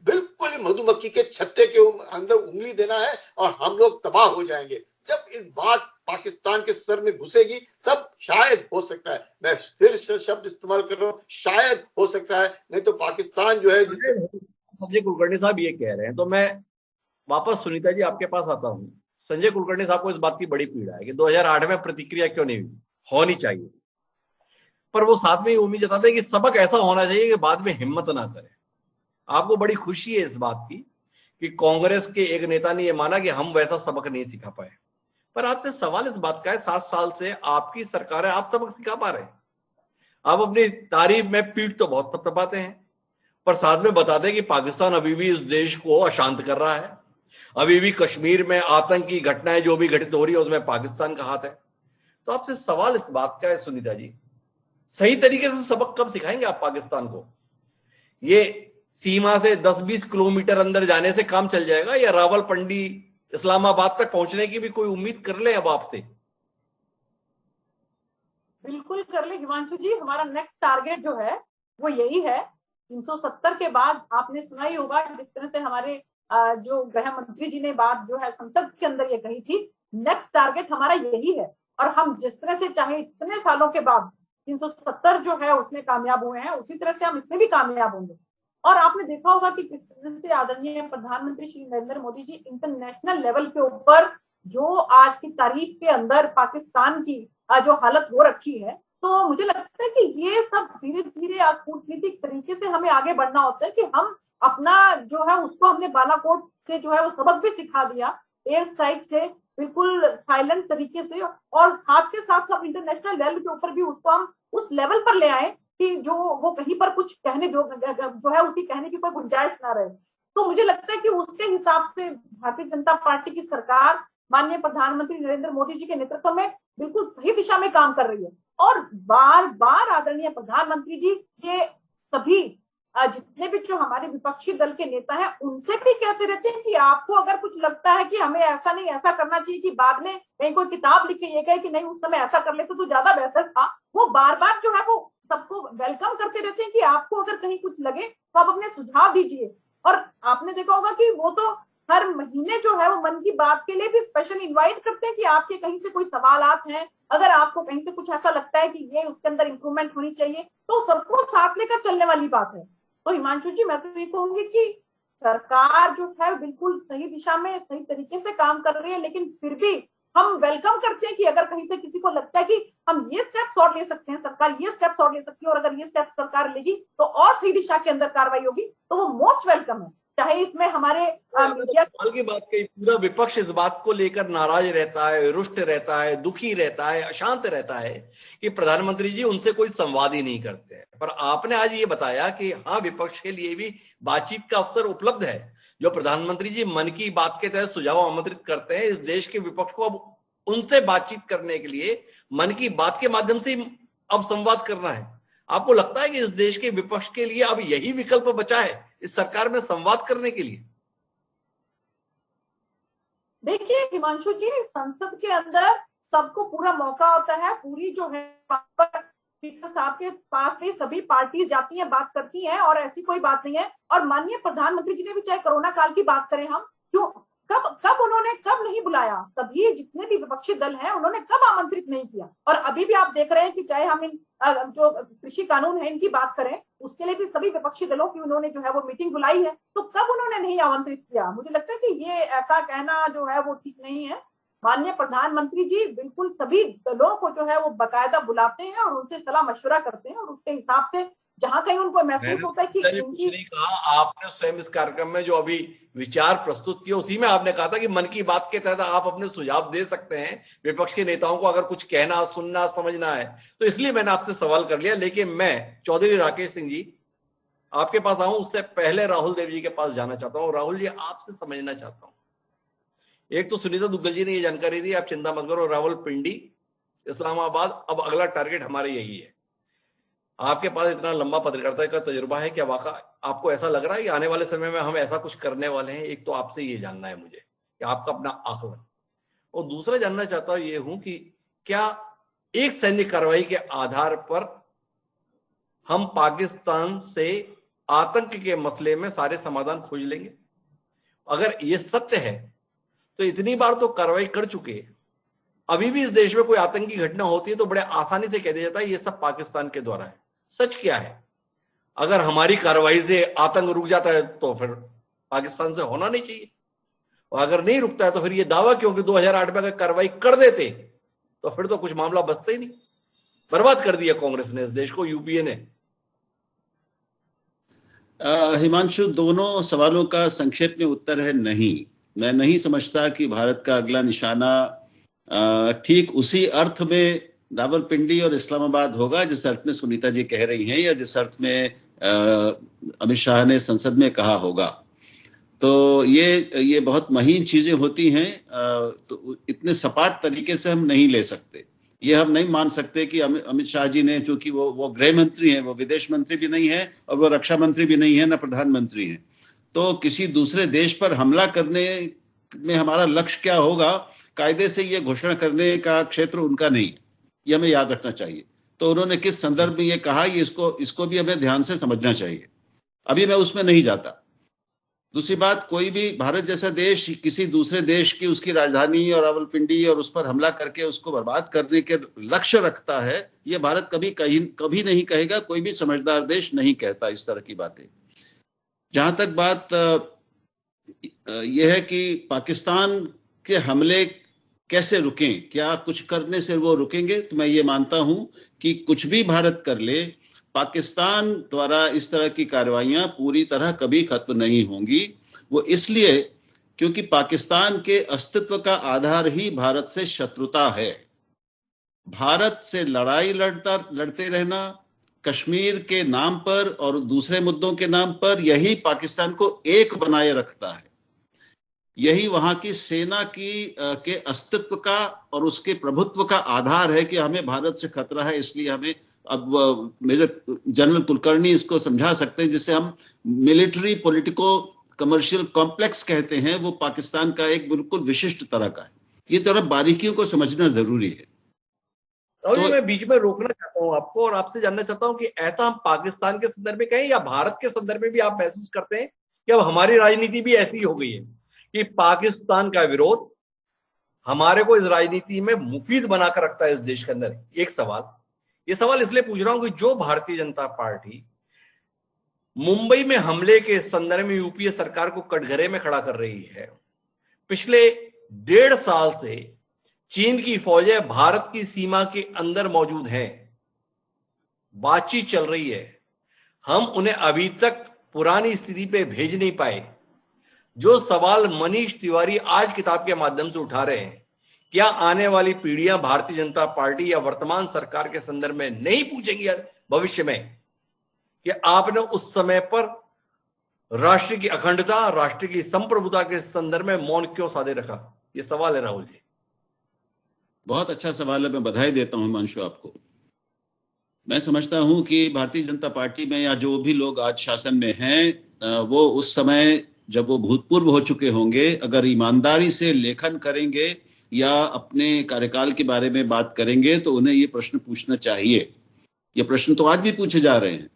बिल्कुल ही मधुमक्खी के छत्ते के अंदर उंगली देना है और हम लोग तबाह हो जाएंगे। जब इस बात पाकिस्तान के सर में घुसेगी तब शायद हो सकता है, मैं फिर शब्द इस्तेमाल कर रहा हूँ, शायद हो सकता है, नहीं तो पाकिस्तान जो है। संजय कुलकर्णी साहब ये कह रहे हैं, तो मैं वापस सुनीता जी आपके पास आता हूँ। संजय कुलकर्णी साहब को इस बात की बड़ी पीड़ा है कि 2008 में प्रतिक्रिया क्यों नहीं हुई, होनी चाहिए, पर वो साथ में उम्मीद जताते हैं कि सबक ऐसा होना चाहिए कि बाद में हिम्मत ना करे। आपको बड़ी खुशी है इस बात की कि कांग्रेस के एक नेता ने यह माना कि हम वैसा सबक नहीं सिखा पाए, पर आपसे सवाल इस बात का है, 7 साल से आपकी सरकार है, आप सबक सिखा पा रहे हैं। आप अपनी तारीफ में पीठ तो बहुत थपथपाते हैं, पर साथ में बताते हैं कि पाकिस्तान अभी भी इस देश को अशांत कर रहा है, अभी भी कश्मीर में आतंकी घटनाएं जो भी घटित हो रही है उसमें पाकिस्तान का हाथ है। तो आपसे सवाल इस बात का है सुनीता जी, सही तरीके से सबक कब सिखाएंगे आप पाकिस्तान को? ये सीमा से 10-20 किलोमीटर अंदर जाने से काम चल जाएगा, या रावलपिंडी इस्लामाबाद तक पहुंचने की भी कोई उम्मीद कर ले अब आपसे? बिल्कुल कर ले हिमांशु जी, हमारा नेक्स्ट टारगेट जो है वो यही है। 370 के बाद आपने सुना ही होगा जिस तरह से हमारे जो गृह मंत्री जी ने बात जो है संसद के अंदर ये कही थी, नेक्स्ट टारगेट हमारा यही है। और हम जिस तरह से चाहे इतने सालों के बाद 370 जो है उसमें कामयाब हुए हैं, उसी तरह से हम इसमें भी कामयाब होंगे। और आपने देखा होगा कि किस तरह से आदरणीय प्रधानमंत्री श्री नरेंद्र मोदी जी इंटरनेशनल लेवल के ऊपर जो आज की तारीख के अंदर पाकिस्तान की जो हालत हो रखी है, तो मुझे लगता है कि ये सब धीरे धीरे कूटनीतिक तरीके से हमें आगे बढ़ना होता है कि हम अपना जो है उसको हमने बालाकोट से जो है वो सबक भी सिखा दिया, एयर स्ट्राइक से बिल्कुल साइलेंट तरीके से, और साथ के साथ हम इंटरनेशनल लेवल के ऊपर भी उसको हम उस लेवल पर ले आए कि जो वो कहीं पर कुछ कहने जो है उसकी कहने की कोई गुंजाइश ना रहे। तो मुझे लगता है कि उसके हिसाब से भारतीय जनता पार्टी की सरकार माननीय प्रधानमंत्री नरेंद्र मोदी जी के नेतृत्व में बिल्कुल सही दिशा में काम कर रही है। और बार बार आदरणीय प्रधानमंत्री जी ये सभी जितने भी जो हमारे विपक्षी दल के नेता हैं उनसे भी कहते रहते हैं कि आपको अगर कुछ लगता है कि हमें ऐसा नहीं ऐसा करना चाहिए कि बाद में कहीं कोई किताब लिख के ये कहे कि नहीं उस समय ऐसा कर लेते तो ज्यादा बेहतर था, वो बार बार जो है वो सबको वेलकम करते रहते हैं कि आपको अगर कहीं कुछ लगे तो आप अपने सुझाव दीजिए। और आपने देखा होगा कि वो तो हर महीने जो है वो मन की बात के लिए भी स्पेशल इनवाइट करते हैं कि आपके कहीं से कोई सवालात हैं, अगर आपको कहीं से कुछ ऐसा लगता है कि ये उसके अंदर इंप्रूवमेंट होनी चाहिए तो सबको साथ लेकर चलने वाली बात है। तो हिमांशु जी, मैं तो ये कहूंगी कि सरकार जो है बिल्कुल सही दिशा में सही तरीके से काम कर रही है, लेकिन फिर भी हम वेलकम करते हैं कि अगर कहीं से किसी को लगता है कि हम ये स्टेप्स और ले सकते हैं, सरकार ये स्टेप्स और ले सकती है, और अगर ये स्टेप्स सरकार लेगी तो और सही दिशा के अंदर कार्रवाई होगी, तो वो मोस्ट वेलकम है। चाहे इसमें हमारे मीडिया की बात कही, पूरा विपक्ष इस बात को लेकर नाराज रहता है, रुष्ट रहता है, दुखी रहता है, अशांत रहता है कि प्रधानमंत्री जी उनसे कोई संवाद ही नहीं करते हैं। पर आपने आज ये बताया कि हाँ, विपक्ष के लिए भी बातचीत का अवसर उपलब्ध है। जो प्रधानमंत्री जी मन की बात के तहत सुझाव आमंत्रित करते हैं, इस देश के विपक्ष को अब उनसे बातचीत करने के लिए मन की बात के माध्यम से अब संवाद करना है। आपको लगता है कि इस देश के विपक्ष के लिए अब यही विकल्प बचा है इस सरकार में संवाद करने के लिए? देखिए हिमांशु जी, संसद के अंदर सबको पूरा मौका होता है, पूरी जो है स्पीकर साहब के पास भी सभी पार्टीज जाती हैं, बात करती हैं, और ऐसी कोई बात नहीं है। और माननीय प्रधानमंत्री जी ने भी, चाहे कोरोना काल की बात करें हम, क्यों कब उन्होंने कब नहीं बुलाया, सभी जितने भी विपक्षी दल हैं उन्होंने कब आमंत्रित नहीं किया। और अभी भी आप देख रहे हैं कि चाहे हम इन जो कृषि कानून है इनकी बात करें, उसके लिए भी सभी विपक्षी दलों की उन्होंने जो है वो मीटिंग बुलाई है, तो कब उन्होंने नहीं आमंत्रित किया। मुझे लगता है कि ये ऐसा कहना जो है वो ठीक नहीं है। माननीय प्रधानमंत्री जी बिल्कुल सभी दलों को जो है वो बाकायदा बुलाते हैं और उनसे सलाह मशवरा करते हैं, और उसके हिसाब से जहां कहीं उनको महसूस होता है कि कुछ नहीं कहा आपने स्वयं इस कार्यक्रम में जो अभी विचार प्रस्तुत किए, उसी में आपने कहा था कि मन की बात के तहत आप अपने सुझाव दे सकते हैं विपक्ष के नेताओं को, अगर कुछ कहना, सुनना, समझना है। तो इसलिए मैंने आपसे सवाल कर लिया। लेकिन मैं चौधरी राकेश सिंह जी आपके पास आऊं, उससे पहले राहुल देव जी के पास जाना चाहता हूं। राहुल जी, आपसे समझना चाहता हूं, एक तो सुनीता दुग्गल जी ने ये जानकारी दी, आप चिंता मत करो, रावलपिंडी, इस्लामाबाद, अब अगला टारगेट हमारे यही है। आपके पास इतना लंबा पत्रकारिता का तजुर्बा है, क्या वाकई आपको ऐसा लग रहा है कि आने वाले समय में हम ऐसा कुछ करने वाले हैं? एक तो आपसे ये जानना है मुझे कि आपका अपना आकलन, और दूसरा जानना चाहता हूं ये हूं कि क्या एक सैन्य कार्रवाई के आधार पर हम पाकिस्तान से आतंक के मसले में सारे समाधान खोज लेंगे? अगर ये सत्य है तो इतनी बार तो कार्रवाई कर चुके, अभी भी इस देश में कोई आतंकी घटना होती है तो बड़े आसानी से कह दिया जाता है ये सब पाकिस्तान के द्वारा है। सच क्या है? अगर हमारी कार्रवाई से आतंक रुक जाता है तो फिर पाकिस्तान से होना नहीं चाहिए, और अगर नहीं रुकता है तो फिर ये दावा क्यों कि 2008 में अगर कार्रवाई कर देते तो फिर तो कुछ मामला बचता ही नहीं। बर्बाद कर दिया कांग्रेस ने इस देश को, यूपीए ने। हिमांशु, दोनों सवालों का संक्षेप में उत्तर है नहीं। मैं नहीं समझता कि भारत का अगला निशाना ठीक उसी अर्थ में रावलपिंडी और इस्लामाबाद होगा जिस अर्थ में सुनीता जी कह रही हैं, या जिस अर्थ में अमित शाह ने संसद में कहा होगा। तो ये बहुत महीन चीजें होती हैं, तो इतने सपाट तरीके से हम नहीं ले सकते। ये हम नहीं मान सकते कि अमित शाह जी ने, चूंकि वो गृह मंत्री हैं, वो विदेश मंत्री भी नहीं है और वो रक्षा मंत्री भी नहीं है, ना प्रधानमंत्री हैं, तो किसी दूसरे देश पर हमला करने में हमारा लक्ष्य क्या होगा, कायदे से ये घोषणा करने का क्षेत्र उनका नहीं है, ये हमें याद रखना चाहिए। तो उन्होंने किस संदर्भ में ये कहा, ये इसको भी हमें ध्यान से समझना चाहिए। अभी मैं उसमें नहीं जाता। दूसरी बात, कोई भी भारत जैसा देश किसी दूसरे देश की, उसकी राजधानी और रावलपिंडी और उस पर हमला करके उसको बर्बाद करने के लक्ष्य रखता है, ये भारत कभी नहीं कहेगा, कोई भी समझदार देश नहीं कहता इस तरह की बातें। जहां तक बात यह है कि पाकिस्तान के हमले कैसे रुकें, क्या कुछ करने से वो रुकेंगे, तो मैं ये मानता हूं कि कुछ भी भारत कर ले, पाकिस्तान द्वारा इस तरह की कार्रवाइयां पूरी तरह कभी खत्म नहीं होंगी। वो इसलिए क्योंकि पाकिस्तान के अस्तित्व का आधार ही भारत से शत्रुता है। भारत से लड़ाई लड़ते रहना कश्मीर के नाम पर और दूसरे मुद्दों के नाम पर, यही पाकिस्तान को एक बनाए रखता है। यही वहां की सेना के अस्तित्व का और उसके प्रभुत्व का आधार है कि हमें भारत से खतरा है, इसलिए हमें, अब मेजर जनरल कुलकर्णी इसको समझा सकते हैं, जिसे हम मिलिट्री पॉलिटिको कमर्शियल कॉम्प्लेक्स कहते हैं, वो पाकिस्तान का एक बिल्कुल विशिष्ट तरह का है। ये तरह बारीकियों को समझना जरूरी है। तो मैं बीच में रोकना चाहता हूं आपको और आपसे जानना चाहता हूं कि ऐसा हम पाकिस्तान के संदर्भ में कहें या भारत के संदर्भ में भी आप महसूस करते हैं कि अब हमारी राजनीति भी ऐसी हो गई है कि पाकिस्तान का विरोध हमारे को इस राजनीति में मुफीद बनाकर रखता है इस देश के अंदर। एक सवाल, ये सवाल इसलिए पूछ रहा हूं कि जो भारतीय जनता पार्टी मुंबई में हमले के संदर्भ में यूपीए सरकार को कटघरे में खड़ा कर रही है, पिछले 1.5 साल से चीन की फौजें भारत की सीमा के अंदर मौजूद हैं, बातचीत चल रही है, हम उन्हें अभी तक पुरानी स्थिति पे भेज नहीं पाए। जो सवाल मनीष तिवारी आज किताब के माध्यम से उठा रहे हैं, क्या आने वाली पीढ़ियां भारतीय जनता पार्टी या वर्तमान सरकार के संदर्भ में नहीं पूछेंगी भविष्य में कि आपने उस समय पर राष्ट्र की अखंडता, राष्ट्र की संप्रभुता के संदर्भ में मौन क्यों साधे रखा? ये सवाल है राहुल जी। बहुत अच्छा सवाल है, मैं बधाई देता हूं हिमांशु आपको। मैं समझता हूं कि भारतीय जनता पार्टी में या जो भी लोग आज शासन में हैं, वो उस समय जब वो भूतपूर्व हो चुके होंगे, अगर ईमानदारी से लेखन करेंगे या अपने कार्यकाल के बारे में बात करेंगे तो उन्हें ये प्रश्न पूछना चाहिए। ये प्रश्न तो आज भी पूछे जा रहे हैं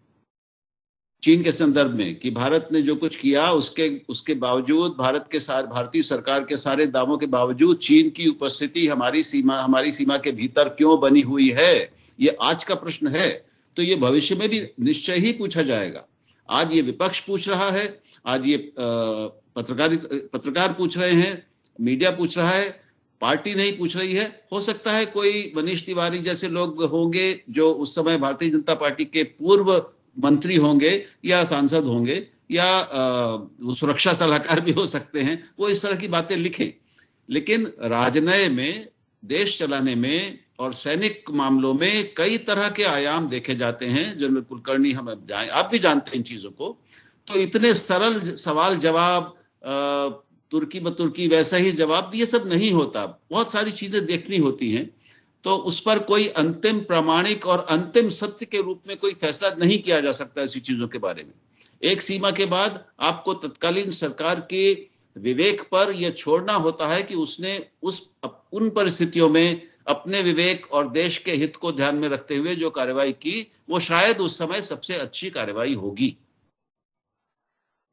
चीन के संदर्भ में कि भारत ने जो कुछ किया उसके बावजूद, भारतीय सरकार के सारे दावों के बावजूद चीन की उपस्थिति हमारी सीमा के भीतर क्यों बनी हुई है, ये आज का प्रश्न है। तो ये भविष्य में भी निश्चय ही पूछा जाएगा। आज ये विपक्ष पूछ रहा है, आज ये पत्रकार पूछ रहे हैं, मीडिया पूछ रहा है, पार्टी नहीं पूछ रही है। हो सकता है कोई मनीष तिवारी जैसे लोग होंगे जो उस समय भारतीय जनता पार्टी के पूर्व मंत्री होंगे या सांसद होंगे या सुरक्षा सलाहकार भी हो सकते हैं, वो इस तरह की बातें लिखें। लेकिन राजनय में, देश चलाने में और सैनिक मामलों में कई तरह के आयाम देखे जाते हैं। जनरल कुलकर्णी, आप भी जानते हैं इन चीजों को। तो इतने सरल सवाल जवाब, तुर्की ब तुर्की वैसा ही जवाब, ये सब नहीं होता। बहुत सारी चीजें देखनी होती हैं। तो उस पर कोई अंतिम प्रामाणिक और अंतिम सत्य के रूप में कोई फैसला नहीं किया जा सकता ऐसी चीजों के बारे में। एक सीमा के बाद आपको तत्कालीन सरकार के विवेक पर यह छोड़ना होता है कि उसने उन परिस्थितियों में अपने विवेक और देश के हित को ध्यान में रखते हुए जो कार्रवाई की, वो शायद उस समय सबसे अच्छी कार्रवाई होगी।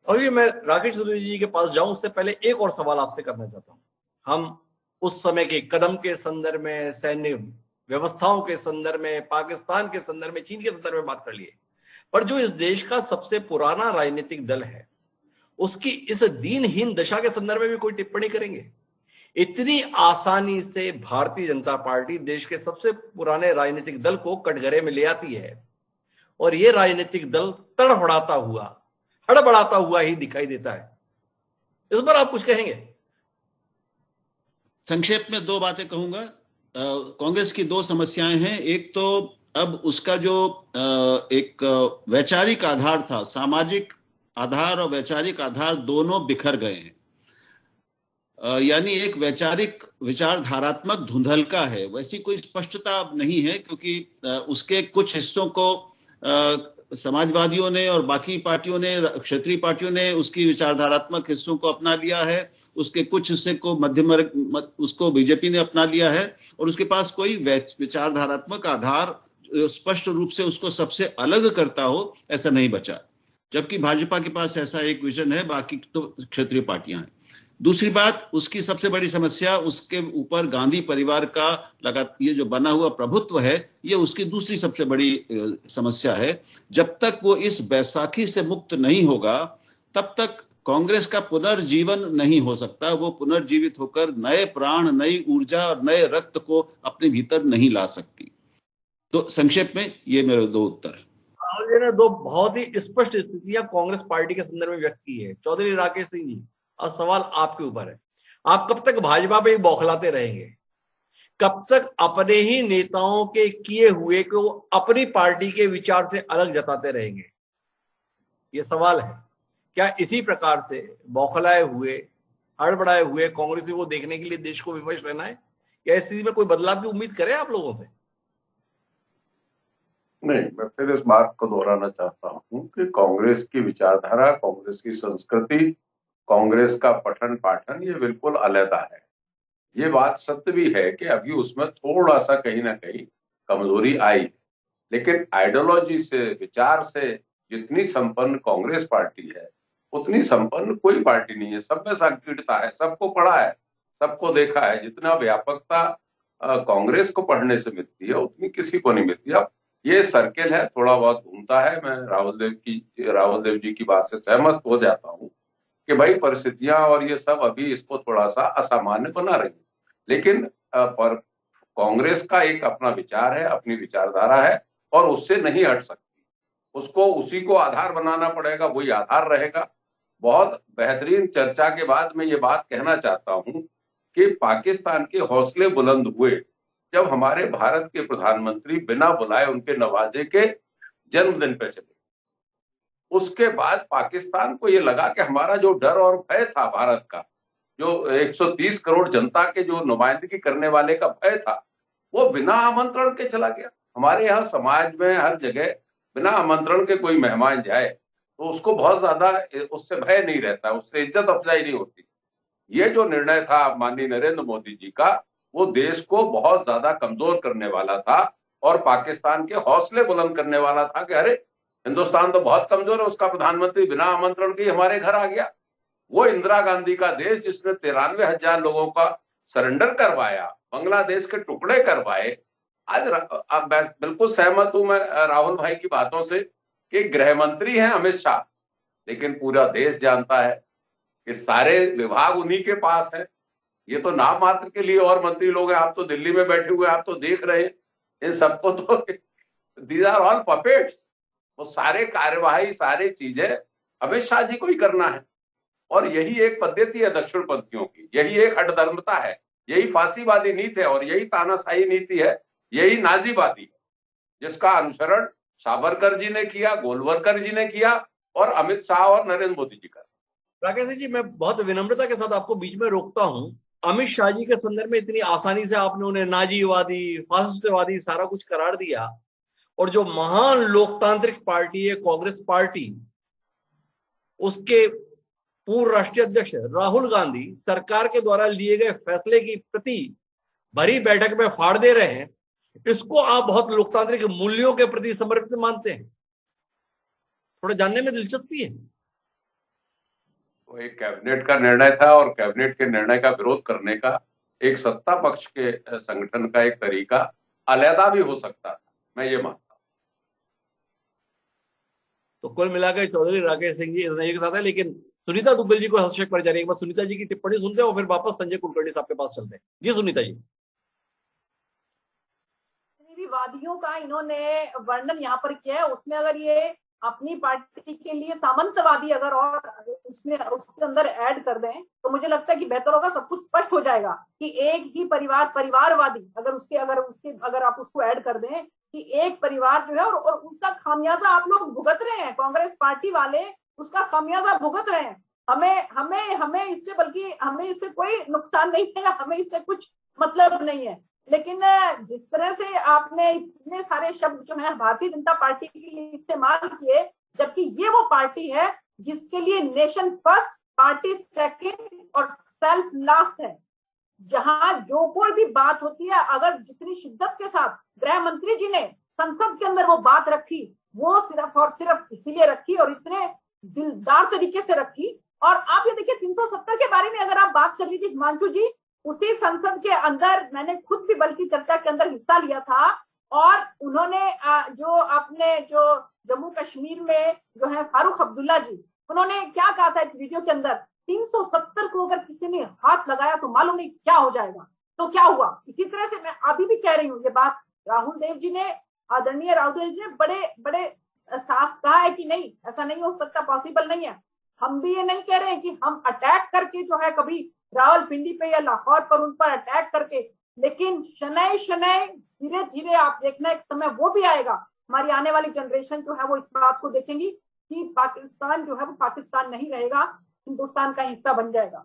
और ये मैं राकेश सिंह जी के पास जाऊं उससे पहले एक और सवाल आपसे करना चाहता हूं। हम उस समय के कदम के संदर्भ में, सैन्य व्यवस्थाओं के संदर्भ में, पाकिस्तान के संदर्भ में, चीन के संदर्भ में बात कर लिए, पर जो इस देश का सबसे पुराना राजनीतिक दल है, उसकी इस दीनहीन दशा के संदर्भ में भी कोई टिप्पणी करेंगे? इतनी आसानी से भारतीय जनता पार्टी देश के सबसे पुराने राजनीतिक दल को कटघरे में ले आती है और ये राजनीतिक दल तड़फड़ाता हुआ, हड़बड़ाता हुआ ही दिखाई देता है। इस पर आप कुछ कहेंगे? संक्षेप में 2 बातें कहूंगा। कांग्रेस की 2 समस्याएं हैं। एक तो अब उसका जो एक वैचारिक आधार था, सामाजिक आधार और वैचारिक आधार दोनों बिखर गए हैं। यानी एक वैचारिक विचारधारात्मक धुंधलका है, वैसी कोई स्पष्टता अब नहीं है, क्योंकि उसके कुछ हिस्सों को समाजवादियों ने और बाकी पार्टियों ने, क्षेत्रीय पार्टियों ने उसकी विचारधारात्मक हिस्सों को अपना लिया है, उसके कुछ हिस्से को मध्यम उसको बीजेपी ने अपना लिया है, और उसके पास कोई विचारधारात्मक आधार स्पष्ट रूप से उसको सबसे अलग करता हो ऐसा नहीं बचा। जबकि भाजपा के पास ऐसा एक विजन है, बाकी तो क्षेत्रीय पार्टियां हैं। दूसरी बात, उसकी सबसे बड़ी समस्या, उसके ऊपर गांधी परिवार का ये जो बना हुआ प्रभुत्व है, ये उसकी दूसरी सबसे बड़ी समस्या है। जब तक वो इस बैसाखी से मुक्त नहीं होगा, तब तक कांग्रेस का पुनर्जीवन नहीं हो सकता। वो पुनर्जीवित होकर नए प्राण, नई ऊर्जा और नए रक्त को अपने भीतर नहीं ला सकती। तो संक्षेप में ये मेरे 2 उत्तर है। राहुल जी ने 2 बहुत ही स्पष्ट स्थितियां कांग्रेस पार्टी के संदर्भ में व्यक्त की है। चौधरी राकेश सिंह जी, अब सवाल आपके ऊपर है। आप कब तक भाजपा पे बौखलाते रहेंगे? कब तक अपने ही नेताओं के किए हुए को अपनी पार्टी के विचार से अलग जताते रहेंगे? ये सवाल है। क्या इसी प्रकार से बौखलाए हुए, हड़बड़ाए हुए कांग्रेसी को देखने के लिए देश को विवश रहना है, या इस स्थिति में कोई बदलाव की उम्मीद करें आप लोगों से? नहीं, मैं फिर इस बात को दोहराना चाहता हूं कि कांग्रेस की विचारधारा, कांग्रेस की संस्कृति, कांग्रेस का पठन पाठन ये बिल्कुल अलग है। ये बात सत्य भी है कि अभी उसमें थोड़ा सा कहीं ना कहीं कमजोरी आई है, लेकिन आइडियोलॉजी से, विचार से जितनी संपन्न कांग्रेस पार्टी है, उतनी संपन्न कोई पार्टी नहीं है। सब में संकीर्णता है, सबको पढ़ा है, सबको देखा है। जितना व्यापकता कांग्रेस को पढ़ने से मिलती है उतनी किसी को नहीं मिलती। अब ये सर्किल है, थोड़ा बहुत घूमता है। मैं राहुल देव जी की बात से सहमत हो जाता हूँ कि भाई परिस्थितियां और ये सब अभी इसको थोड़ा सा असामान्य बना रही है, लेकिन पर कांग्रेस का एक अपना विचार है, अपनी विचारधारा है और उससे नहीं हट सकती। उसको उसी को आधार बनाना पड़ेगा, वही आधार रहेगा। बहुत बेहतरीन चर्चा के बाद मैं ये बात कहना चाहता हूं कि पाकिस्तान के हौसले बुलंद हुए जब हमारे भारत के प्रधानमंत्री बिना बुलाए उनके नवाजे के जन्मदिन पे चले। उसके बाद पाकिस्तान को ये लगा कि हमारा जो डर और भय था भारत का, जो 130 करोड़ जनता के जो नुमाइंदगी करने वाले का भय था, वो बिना आमंत्रण के चला गया। हमारे यहाँ समाज में हर जगह बिना आमंत्रण के कोई मेहमान जाए तो उसको बहुत ज्यादा उससे भय नहीं रहता, उससे इज्जत अफजाई नहीं होती। ये जो निर्णय था माननीय नरेंद्र मोदी जी का, वो देश को बहुत ज्यादा कमजोर करने वाला था और पाकिस्तान के हौसले बुलंद करने वाला था कि अरे हिंदुस्तान तो बहुत कमजोर है, उसका प्रधानमंत्री बिना आमंत्रण के हमारे घर आ गया। वो इंदिरा गांधी का देश जिसने 93,000 लोगों का सरेंडर करवाया, बांग्लादेश के टुकड़े करवाए। आज मैं बिल्कुल सहमत हूं मैं राहुल भाई की बातों से कि गृह मंत्री हैं अमित शाह, लेकिन पूरा देश जानता है कि सारे विभाग उन्हीं के पास है। ये तो नाम मात्र के लिए और मंत्री लोग हैं। आप तो दिल्ली में बैठे हुए, आप तो देख रहे हैं इन सबको, तो दीज आर ऑल पपेट्स। वो सारे कार्यवाही, सारे चीजें अमित शाह जी को ही करना है। और यही एक पद्धति है दक्षिणपंथियों की, यही एक हठधर्मता है, यही फांसीवादी नीति है और यही तानाशाही नीति है, यही नाजीवादी है, जिसका अनुसरण सावरकर जी ने किया, गोलवलकर जी ने किया और अमित शाह और नरेंद्र मोदी जी कर। राकेश जी, मैं बहुत विनम्रता के साथ आपको बीच में रोकता हूं। अमित शाह जी के संदर्भ में इतनी आसानी से आपने उन्हें नाजीवादी, फासिस्टवादी सारा कुछ करार दिया, और जो महान लोकतांत्रिक पार्टी है कांग्रेस पार्टी, उसके पूर्व राष्ट्रीय अध्यक्ष राहुल गांधी सरकार के द्वारा लिए गए फैसले की प्रति भरी बैठक में फाड़ दे रहे हैं। इसको आप बहुत लोकतांत्रिक मूल्यों के प्रति समर्पित मानते हैं? थोड़ा जानने में दिलचस्पी है। वो एक कैबिनेट का निर्णय था और कैबिनेट के निर्णय का विरोध करने का एक सत्ता पक्ष के संगठन का एक तरीका अलग भी हो सकता था, मैं ये मानता हूं। तो कुल मिलाकर चौधरी राकेश सिंह जी इस नजरिए के साथ है, लेकिन सुनीता दुग्गल जी को हस्तक्षेप कर जा रही है। सुनीता जी की टिप्पणी सुनते हैं और फिर वापस संजय कुलकर्णी साहब के पास चलते हैं। जी सुनीता जी। वादियों का इन्होंने वर्णन यहाँ पर किया है, उसमें अगर ये अपनी पार्टी के लिए सामंतवादी अगर और उसमें उसके अंदर ऐड कर दें तो मुझे लगता है कि बेहतर होगा, सब कुछ स्पष्ट हो जाएगा कि एक ही परिवारवादी अगर आप उसको ऐड कर दें कि एक परिवार जो है और उसका खामियाजा आप लोग भुगत रहे हैं, कांग्रेस पार्टी वाले उसका खामियाजा भुगत रहे हैं। हमें इससे कोई नुकसान नहीं है, हमें इससे कुछ मतलब नहीं है। लेकिन जिस तरह से आपने इतने सारे शब्द जो है भारतीय जनता पार्टी के लिए इस्तेमाल किए, जबकि ये वो पार्टी है जिसके लिए नेशन फर्स्ट, पार्टी सेकंड और सेल्फ लास्ट है। जहां जो कोई भी बात होती है, अगर जितनी शिद्दत के साथ गृह मंत्री जी ने संसद के अंदर वो बात रखी, वो सिर्फ और सिर्फ इसीलिए रखी और इतने दिलदार तरीके से रखी। और आप ये देखिए 370 के बारे में अगर आप बात कर लीजिए हिमांशु जी, उसी संसद के अंदर मैंने खुद भी बल्कि चर्चा के अंदर हिस्सा लिया था और उन्होंने जो जम्मू कश्मीर में जो है फारूक अब्दुल्ला जी, उन्होंने क्या कहा था एक वीडियो के अंदर, 370 को अगर किसी ने हाथ लगाया तो मालूम नहीं क्या हो जाएगा। तो क्या हुआ? इसी तरह से मैं अभी भी कह रही हूँ ये बात, आदरणीय राहुल देव जी ने बड़े साफ कहा है कि नहीं, ऐसा नहीं हो सकता, पॉसिबल नहीं है। हम भी ये नहीं कह रहे हैं कि हम अटैक करके जो है कभी रावलपिंडी पे या लाहौर पर उन पर अटैक करके, लेकिन शनय धीरे धीरे आप देखना एक समय वो भी आएगा, हमारी आने वाली जनरेशन जो है वो इस बात को देखेंगी कि पाकिस्तान जो है वो पाकिस्तान नहीं रहेगा, हिंदुस्तान का हिस्सा बन जाएगा।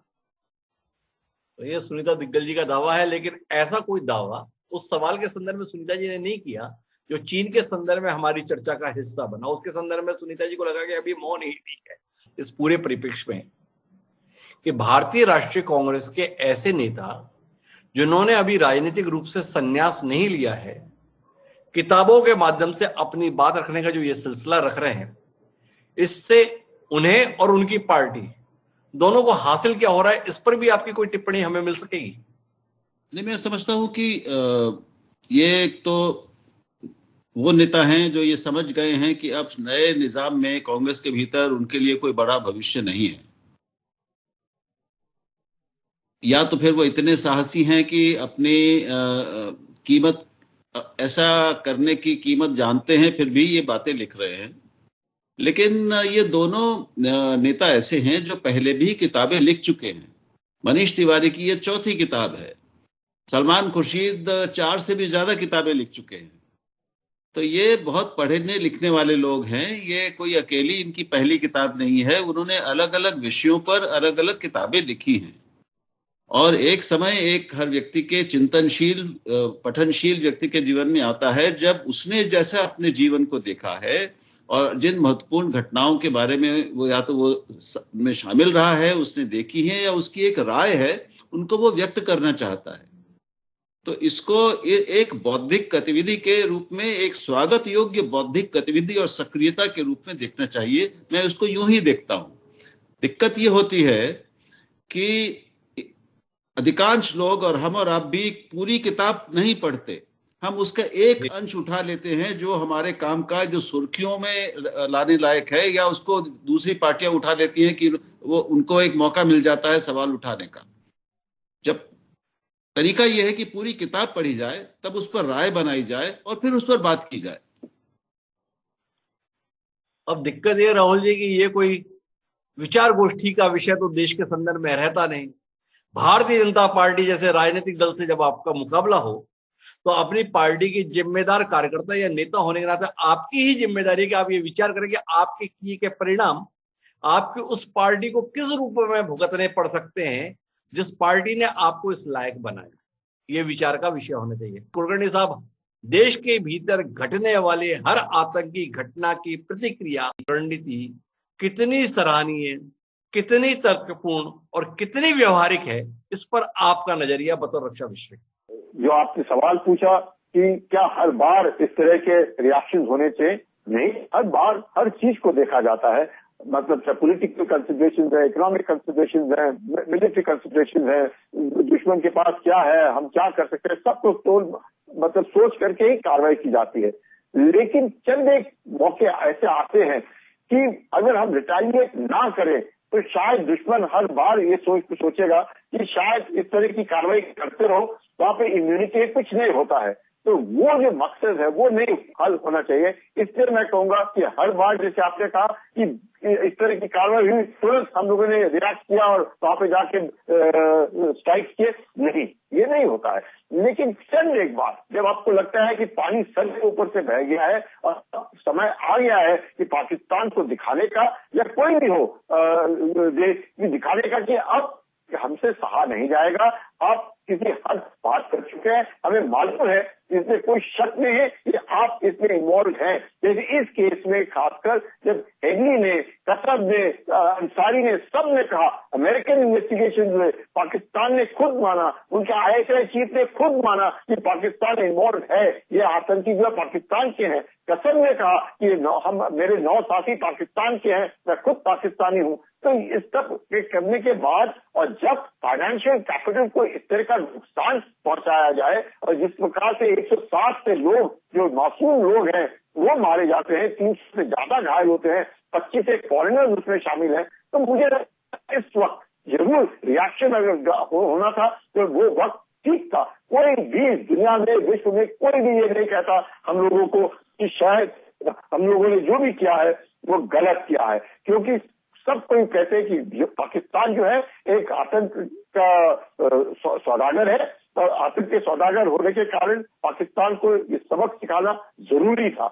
तो ये सुनीता दुग्गल जी का दावा है, लेकिन ऐसा कोई दावा उस सवाल के संदर्भ में सुनीता जी ने नहीं किया जो चीन के संदर्भ में हमारी चर्चा का हिस्सा बना। उसके संदर्भ में सुनीता जी को लगा कि अभी मौन ही ठीक है इस पूरे परिप्रेक्ष्य में कि भारतीय राष्ट्रीय कांग्रेस के ऐसे नेता जिन्होंने अभी राजनीतिक रूप से संन्यास नहीं लिया है, किताबों के माध्यम से अपनी बात रखने का जो ये सिलसिला रख रहे हैं, इससे उन्हें और उनकी पार्टी दोनों को हासिल क्या हो रहा है, इस पर भी आपकी कोई टिप्पणी हमें मिल सकेगी? नहीं, मैं समझता हूं कि ये एक तो वो नेता हैं जो ये समझ गए हैं कि अब नए निजाम में कांग्रेस के भीतर उनके लिए कोई बड़ा भविष्य नहीं है, या तो फिर वो इतने साहसी हैं कि अपनी कीमत, ऐसा करने की कीमत जानते हैं, फिर भी ये बातें लिख रहे हैं। लेकिन ये दोनों नेता ऐसे हैं जो पहले भी किताबें लिख चुके हैं। मनीष तिवारी की ये चौथी किताब है, सलमान खुर्शीद 4 से भी ज्यादा किताबें लिख चुके हैं। तो ये बहुत पढ़ने लिखने वाले लोग हैं, ये कोई अकेली इनकी पहली किताब नहीं है। उन्होंने अलग अलग विषयों पर अलग अलग किताबें लिखी हैं, और एक समय एक हर व्यक्ति के चिंतनशील पठनशील व्यक्ति के जीवन में आता है जब उसने जैसा अपने जीवन को देखा है और जिन महत्वपूर्ण घटनाओं के बारे में वो या तो वो में शामिल रहा है, उसने देखी है, या उसकी एक राय है, उनको वो व्यक्त करना चाहता है। तो इसको एक बौद्धिक गतिविधि के रूप में, एक स्वागत योग्य बौद्धिक गतिविधि और सक्रियता के रूप में देखना चाहिए। मैं उसको यूं ही देखता हूं। दिक्कत ये होती है कि अधिकांश लोग और हम और आप भी पूरी किताब नहीं पढ़ते। हम उसका एक अंश उठा लेते हैं जो हमारे कामकाज, जो सुर्खियों में लाने लायक है, या उसको दूसरी पार्टियां उठा लेती हैं कि वो उनको एक मौका मिल जाता है सवाल उठाने का। जब तरीका यह है कि पूरी किताब पढ़ी जाए, तब उस पर राय बनाई जाए और फिर उस पर बात की जाए। अब दिक्कत ये राहुल जी कि ये कोई विचार गोष्ठी का विषय तो देश के संदर्भ में रहता नहीं। भारतीय जनता पार्टी जैसे राजनीतिक दल से जब आपका मुकाबला हो तो अपनी पार्टी की जिम्मेदार कार्यकर्ता या नेता होने के नाते आपकी ही जिम्मेदारी कि आप ये विचार करें कि आपके किए के परिणाम आपकी उस पार्टी को किस रूप में भुगतने पड़ सकते हैं जिस पार्टी ने आपको इस लायक बनाया। ये विचार का विषय होना चाहिए। कुलकर्णी साहब, देश के भीतर घटने वाले हर आतंकी घटना की प्रतिक्रिया रणनीति कितनी सराहनीय, कितनी तर्कपूर्ण और कितनी व्यवहारिक है, इस पर आपका नजरिया बतौर रक्षा विषय। जो आपने सवाल पूछा कि क्या हर बार इस तरह के रिएक्शन होने चाहिए, नहीं, हर बार हर चीज को देखा जाता है। मतलब पॉलिटिकल कंसिडरेशन है, इकोनॉमिक कंसिडरेशन है, मिलिट्री कंसिडरेशन है, दुश्मन के पास क्या है, हम क्या कर सकते हैं, सब कुछ मतलब सोच करके ही कार्रवाई की जाती है। लेकिन चंद एक मौके ऐसे आते हैं कि अगर हम रिटालिएट ना करें तो शायद दुश्मन हर बार ये सोचेगा कि शायद इस तरह की कार्रवाई करते रहो, वहां पे इम्यूनिटी कुछ नहीं होता है। तो वो जो मकसद है वो नहीं हल होना चाहिए। इसलिए मैं कहूंगा कि हर बार जैसे आपने कहा कि इस तरह की कार्रवाई हुई, तुरंत हम लोगों ने रिएक्ट किया और वहां पे जाके स्ट्राइक किए, नहीं, ये नहीं होता है। लेकिन चंद एक बार जब आपको लगता है कि पानी सर के ऊपर से बह गया है और समय आ गया है कि पाकिस्तान को दिखाने का, या कोई भी हो देश दिखाने का कि अब हमसे सहा नहीं जाएगा, आप किसी हद बात कर चुके हैं, हमें मालूम है, इसमें कोई शक नहीं है कि आप इसमें इन्वॉल्व हैं। जैसे इस केस में खासकर जब हेगली ने, कसब ने, अंसारी ने, सब ने कहा, अमेरिकन इन्वेस्टिगेशन में पाकिस्तान ने खुद माना, उनके ISI चीफ ने खुद माना कि पाकिस्तान इन्वॉल्व है, ये आतंकी जो पाकिस्तान के हैं। कसब ने कहा कि मेरे 9 साथी पाकिस्तान के हैं, मैं खुद पाकिस्तानी हूँ। तो इस सब करने के बाद और जब फाइनेंशियल कैपिटल को इस तरह का नुकसान पहुंचाया जाए और जिस प्रकार से 160 से लोग जो मासूम लोग हैं वो मारे जाते हैं, 300 से ज्यादा घायल होते हैं, 25 एक फॉरेनर्स उसमें शामिल हैं, तो मुझे इस वक्त जरूर रिएक्शन अगर होना था तो वो वक्त ठीक था। कोई भी दुनिया में, विश्व में कोई भी ये नहीं कहता हम लोगों को कि शायद हम लोगों ने जो भी किया है वो गलत किया है, क्योंकि सब कोई कहते हैं कि पाकिस्तान जो है एक आतंक का सौदागर है और आतंक के सौदागर होने के कारण पाकिस्तान को ये सबक सिखाना जरूरी था।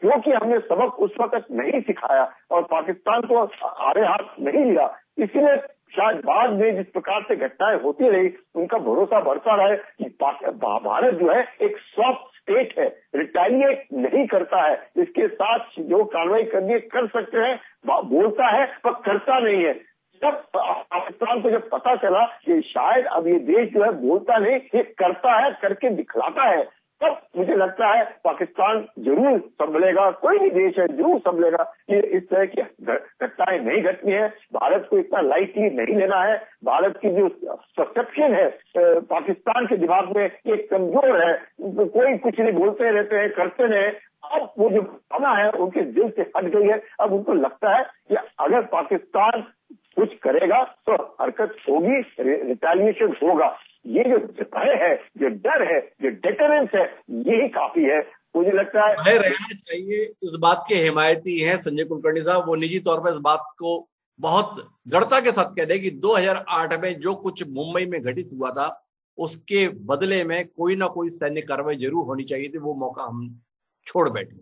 क्योंकि हमने सबक उस वक्त नहीं सिखाया और पाकिस्तान को आड़े हाथ नहीं लिया, इसीलिए शायद बाद में जिस प्रकार से घटनाएं होती रही उनका भरोसा बढ़ता रहे कि भारत जो है एक सॉफ्ट स्टेट है, रिटेलिएट नहीं करता है, इसके साथ जो कार्रवाई करनी है कर सकते हैं, बोलता है पर करता नहीं है। जब पाकिस्तान को जब पता चला कि शायद अब ये देश जो है बोलता नहीं, ये करता है, करके दिखलाता है, तब मुझे लगता है पाकिस्तान जरूर संभलेगा, कोई भी देश है जरूर संभलेगा। कि इस तरह की घटनाएं नहीं घटनी है, भारत को इतना लाइटली नहीं लेना है। भारत की जो परसेप्शन है पाकिस्तान के दिमाग में एक कमजोर है, कोई कुछ नहीं, बोलते रहते हैं, करते रहे। अब वो जो भावना है उनके दिल से हट गई है। अब उनको लगता है कि अगर पाकिस्तान कुछ करेगा तो हरकत होगी, रिटेलिएशन होगा। ये जो भय है, जो डर है, जो डेटरेंस है, यही काफी है। मुझे लगता है भय रहना चाहिए। इस बात के हिमायती हैं संजय कुलकर्णी साहब। वो निजी तौर पर इस बात को बहुत दृढ़ता के साथ कह रहे हैं कि 2008 में जो कुछ मुंबई में घटित हुआ था उसके बदले में कोई ना कोई सैन्य कार्रवाई जरूर होनी चाहिए थी। वो मौका हम छोड़ बैठे।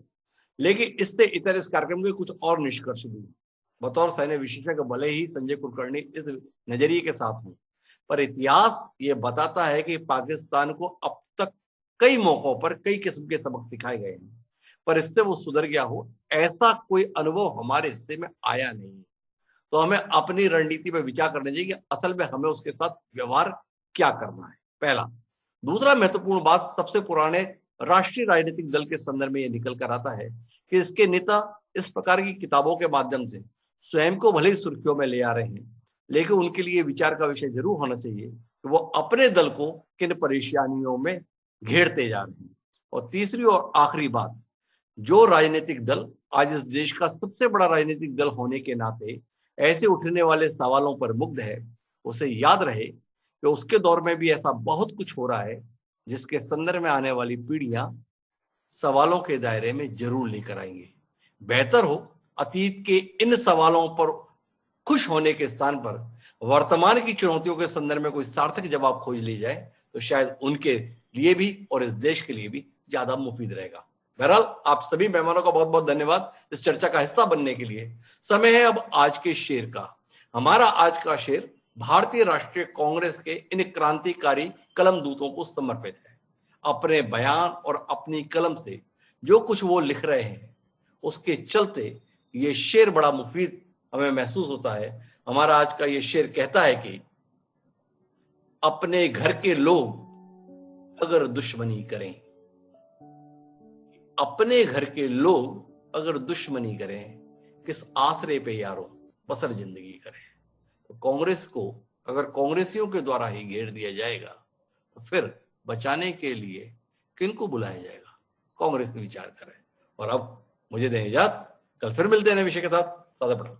लेकिन इससे इतर इस कार्यक्रम के कुछ और निष्कर्ष भी बतौर सैन्य विशेषज्ञ भले ही संजय कुलकर्णी इस नजरिए के साथ हो, पर इतिहास ये बताता है कि पाकिस्तान को अब तक कई मौकों पर कई किस्म के सबक सिखाए गए हैं, पर इससे वो सुधर गया हो ऐसा कोई अनुभव हमारे हिस्से में आया नहीं। तो हमें अपनी रणनीति पर विचार करना चाहिए कि असल में हमें उसके साथ व्यवहार क्या करना है, पहला। दूसरा महत्वपूर्ण बात, सबसे पुराने राष्ट्रीय राजनीतिक दल के संदर्भ में यह निकल कर आता है कि इसके नेता इस प्रकार की किताबों के माध्यम से स्वयं को भले ही सुर्खियों में ले आ रहे हैं, लेकिन उनके लिए विचार का विषय जरूर होना चाहिए कि वो अपने दल को किन परेशानियों में घेरते जा रहे हैं। और तीसरी और आखिरी बात, जो राजनीतिक दल आज इस देश का सबसे बड़ा राजनीतिक दल होने के नाते ऐसे उठने वाले सवालों पर मुग्ध है, उसे याद रहे कि उसके दौर में भी ऐसा बहुत कुछ हो रहा है जिसके संदर्भ में आने वाली पीढ़ियां सवालों के दायरे में जरूर लेकर आएंगे। बेहतर हो अतीत के इन सवालों पर खुश होने के स्थान पर वर्तमान की चुनौतियों के संदर्भ में कोई सार्थक जवाब खोज ली जाए तो शायद उनके लिए भी और इस देश के लिए भी ज्यादा मुफीद रहेगा। बहरहाल आप सभी मेहमानों का बहुत बहुत धन्यवाद इस चर्चा का हिस्सा बनने के लिए। समय है अब आज के शेर का। हमारा आज का शेर भारतीय राष्ट्रीय कांग्रेस के इन क्रांतिकारी कलम दूतों को समर्पित है। अपने बयान और अपनी कलम से जो कुछ वो लिख रहे हैं उसके चलते ये शेर बड़ा मुफीद हमें महसूस होता है। हमारा आज का ये शेर कहता है कि अपने घर के लोग अगर दुश्मनी करें, अपने घर के लोग अगर दुश्मनी करें, किस आसरे पे यारों बसर जिंदगी करें। तो कांग्रेस को अगर कांग्रेसियों के द्वारा ही घेर दिया जाएगा तो फिर बचाने के लिए किनको बुलाया जाएगा? कांग्रेस का विचार करें। और अब मुझे दें इजाजत, कल फिर मिलते हैं नए विषय के साथ। सादा पड़ा।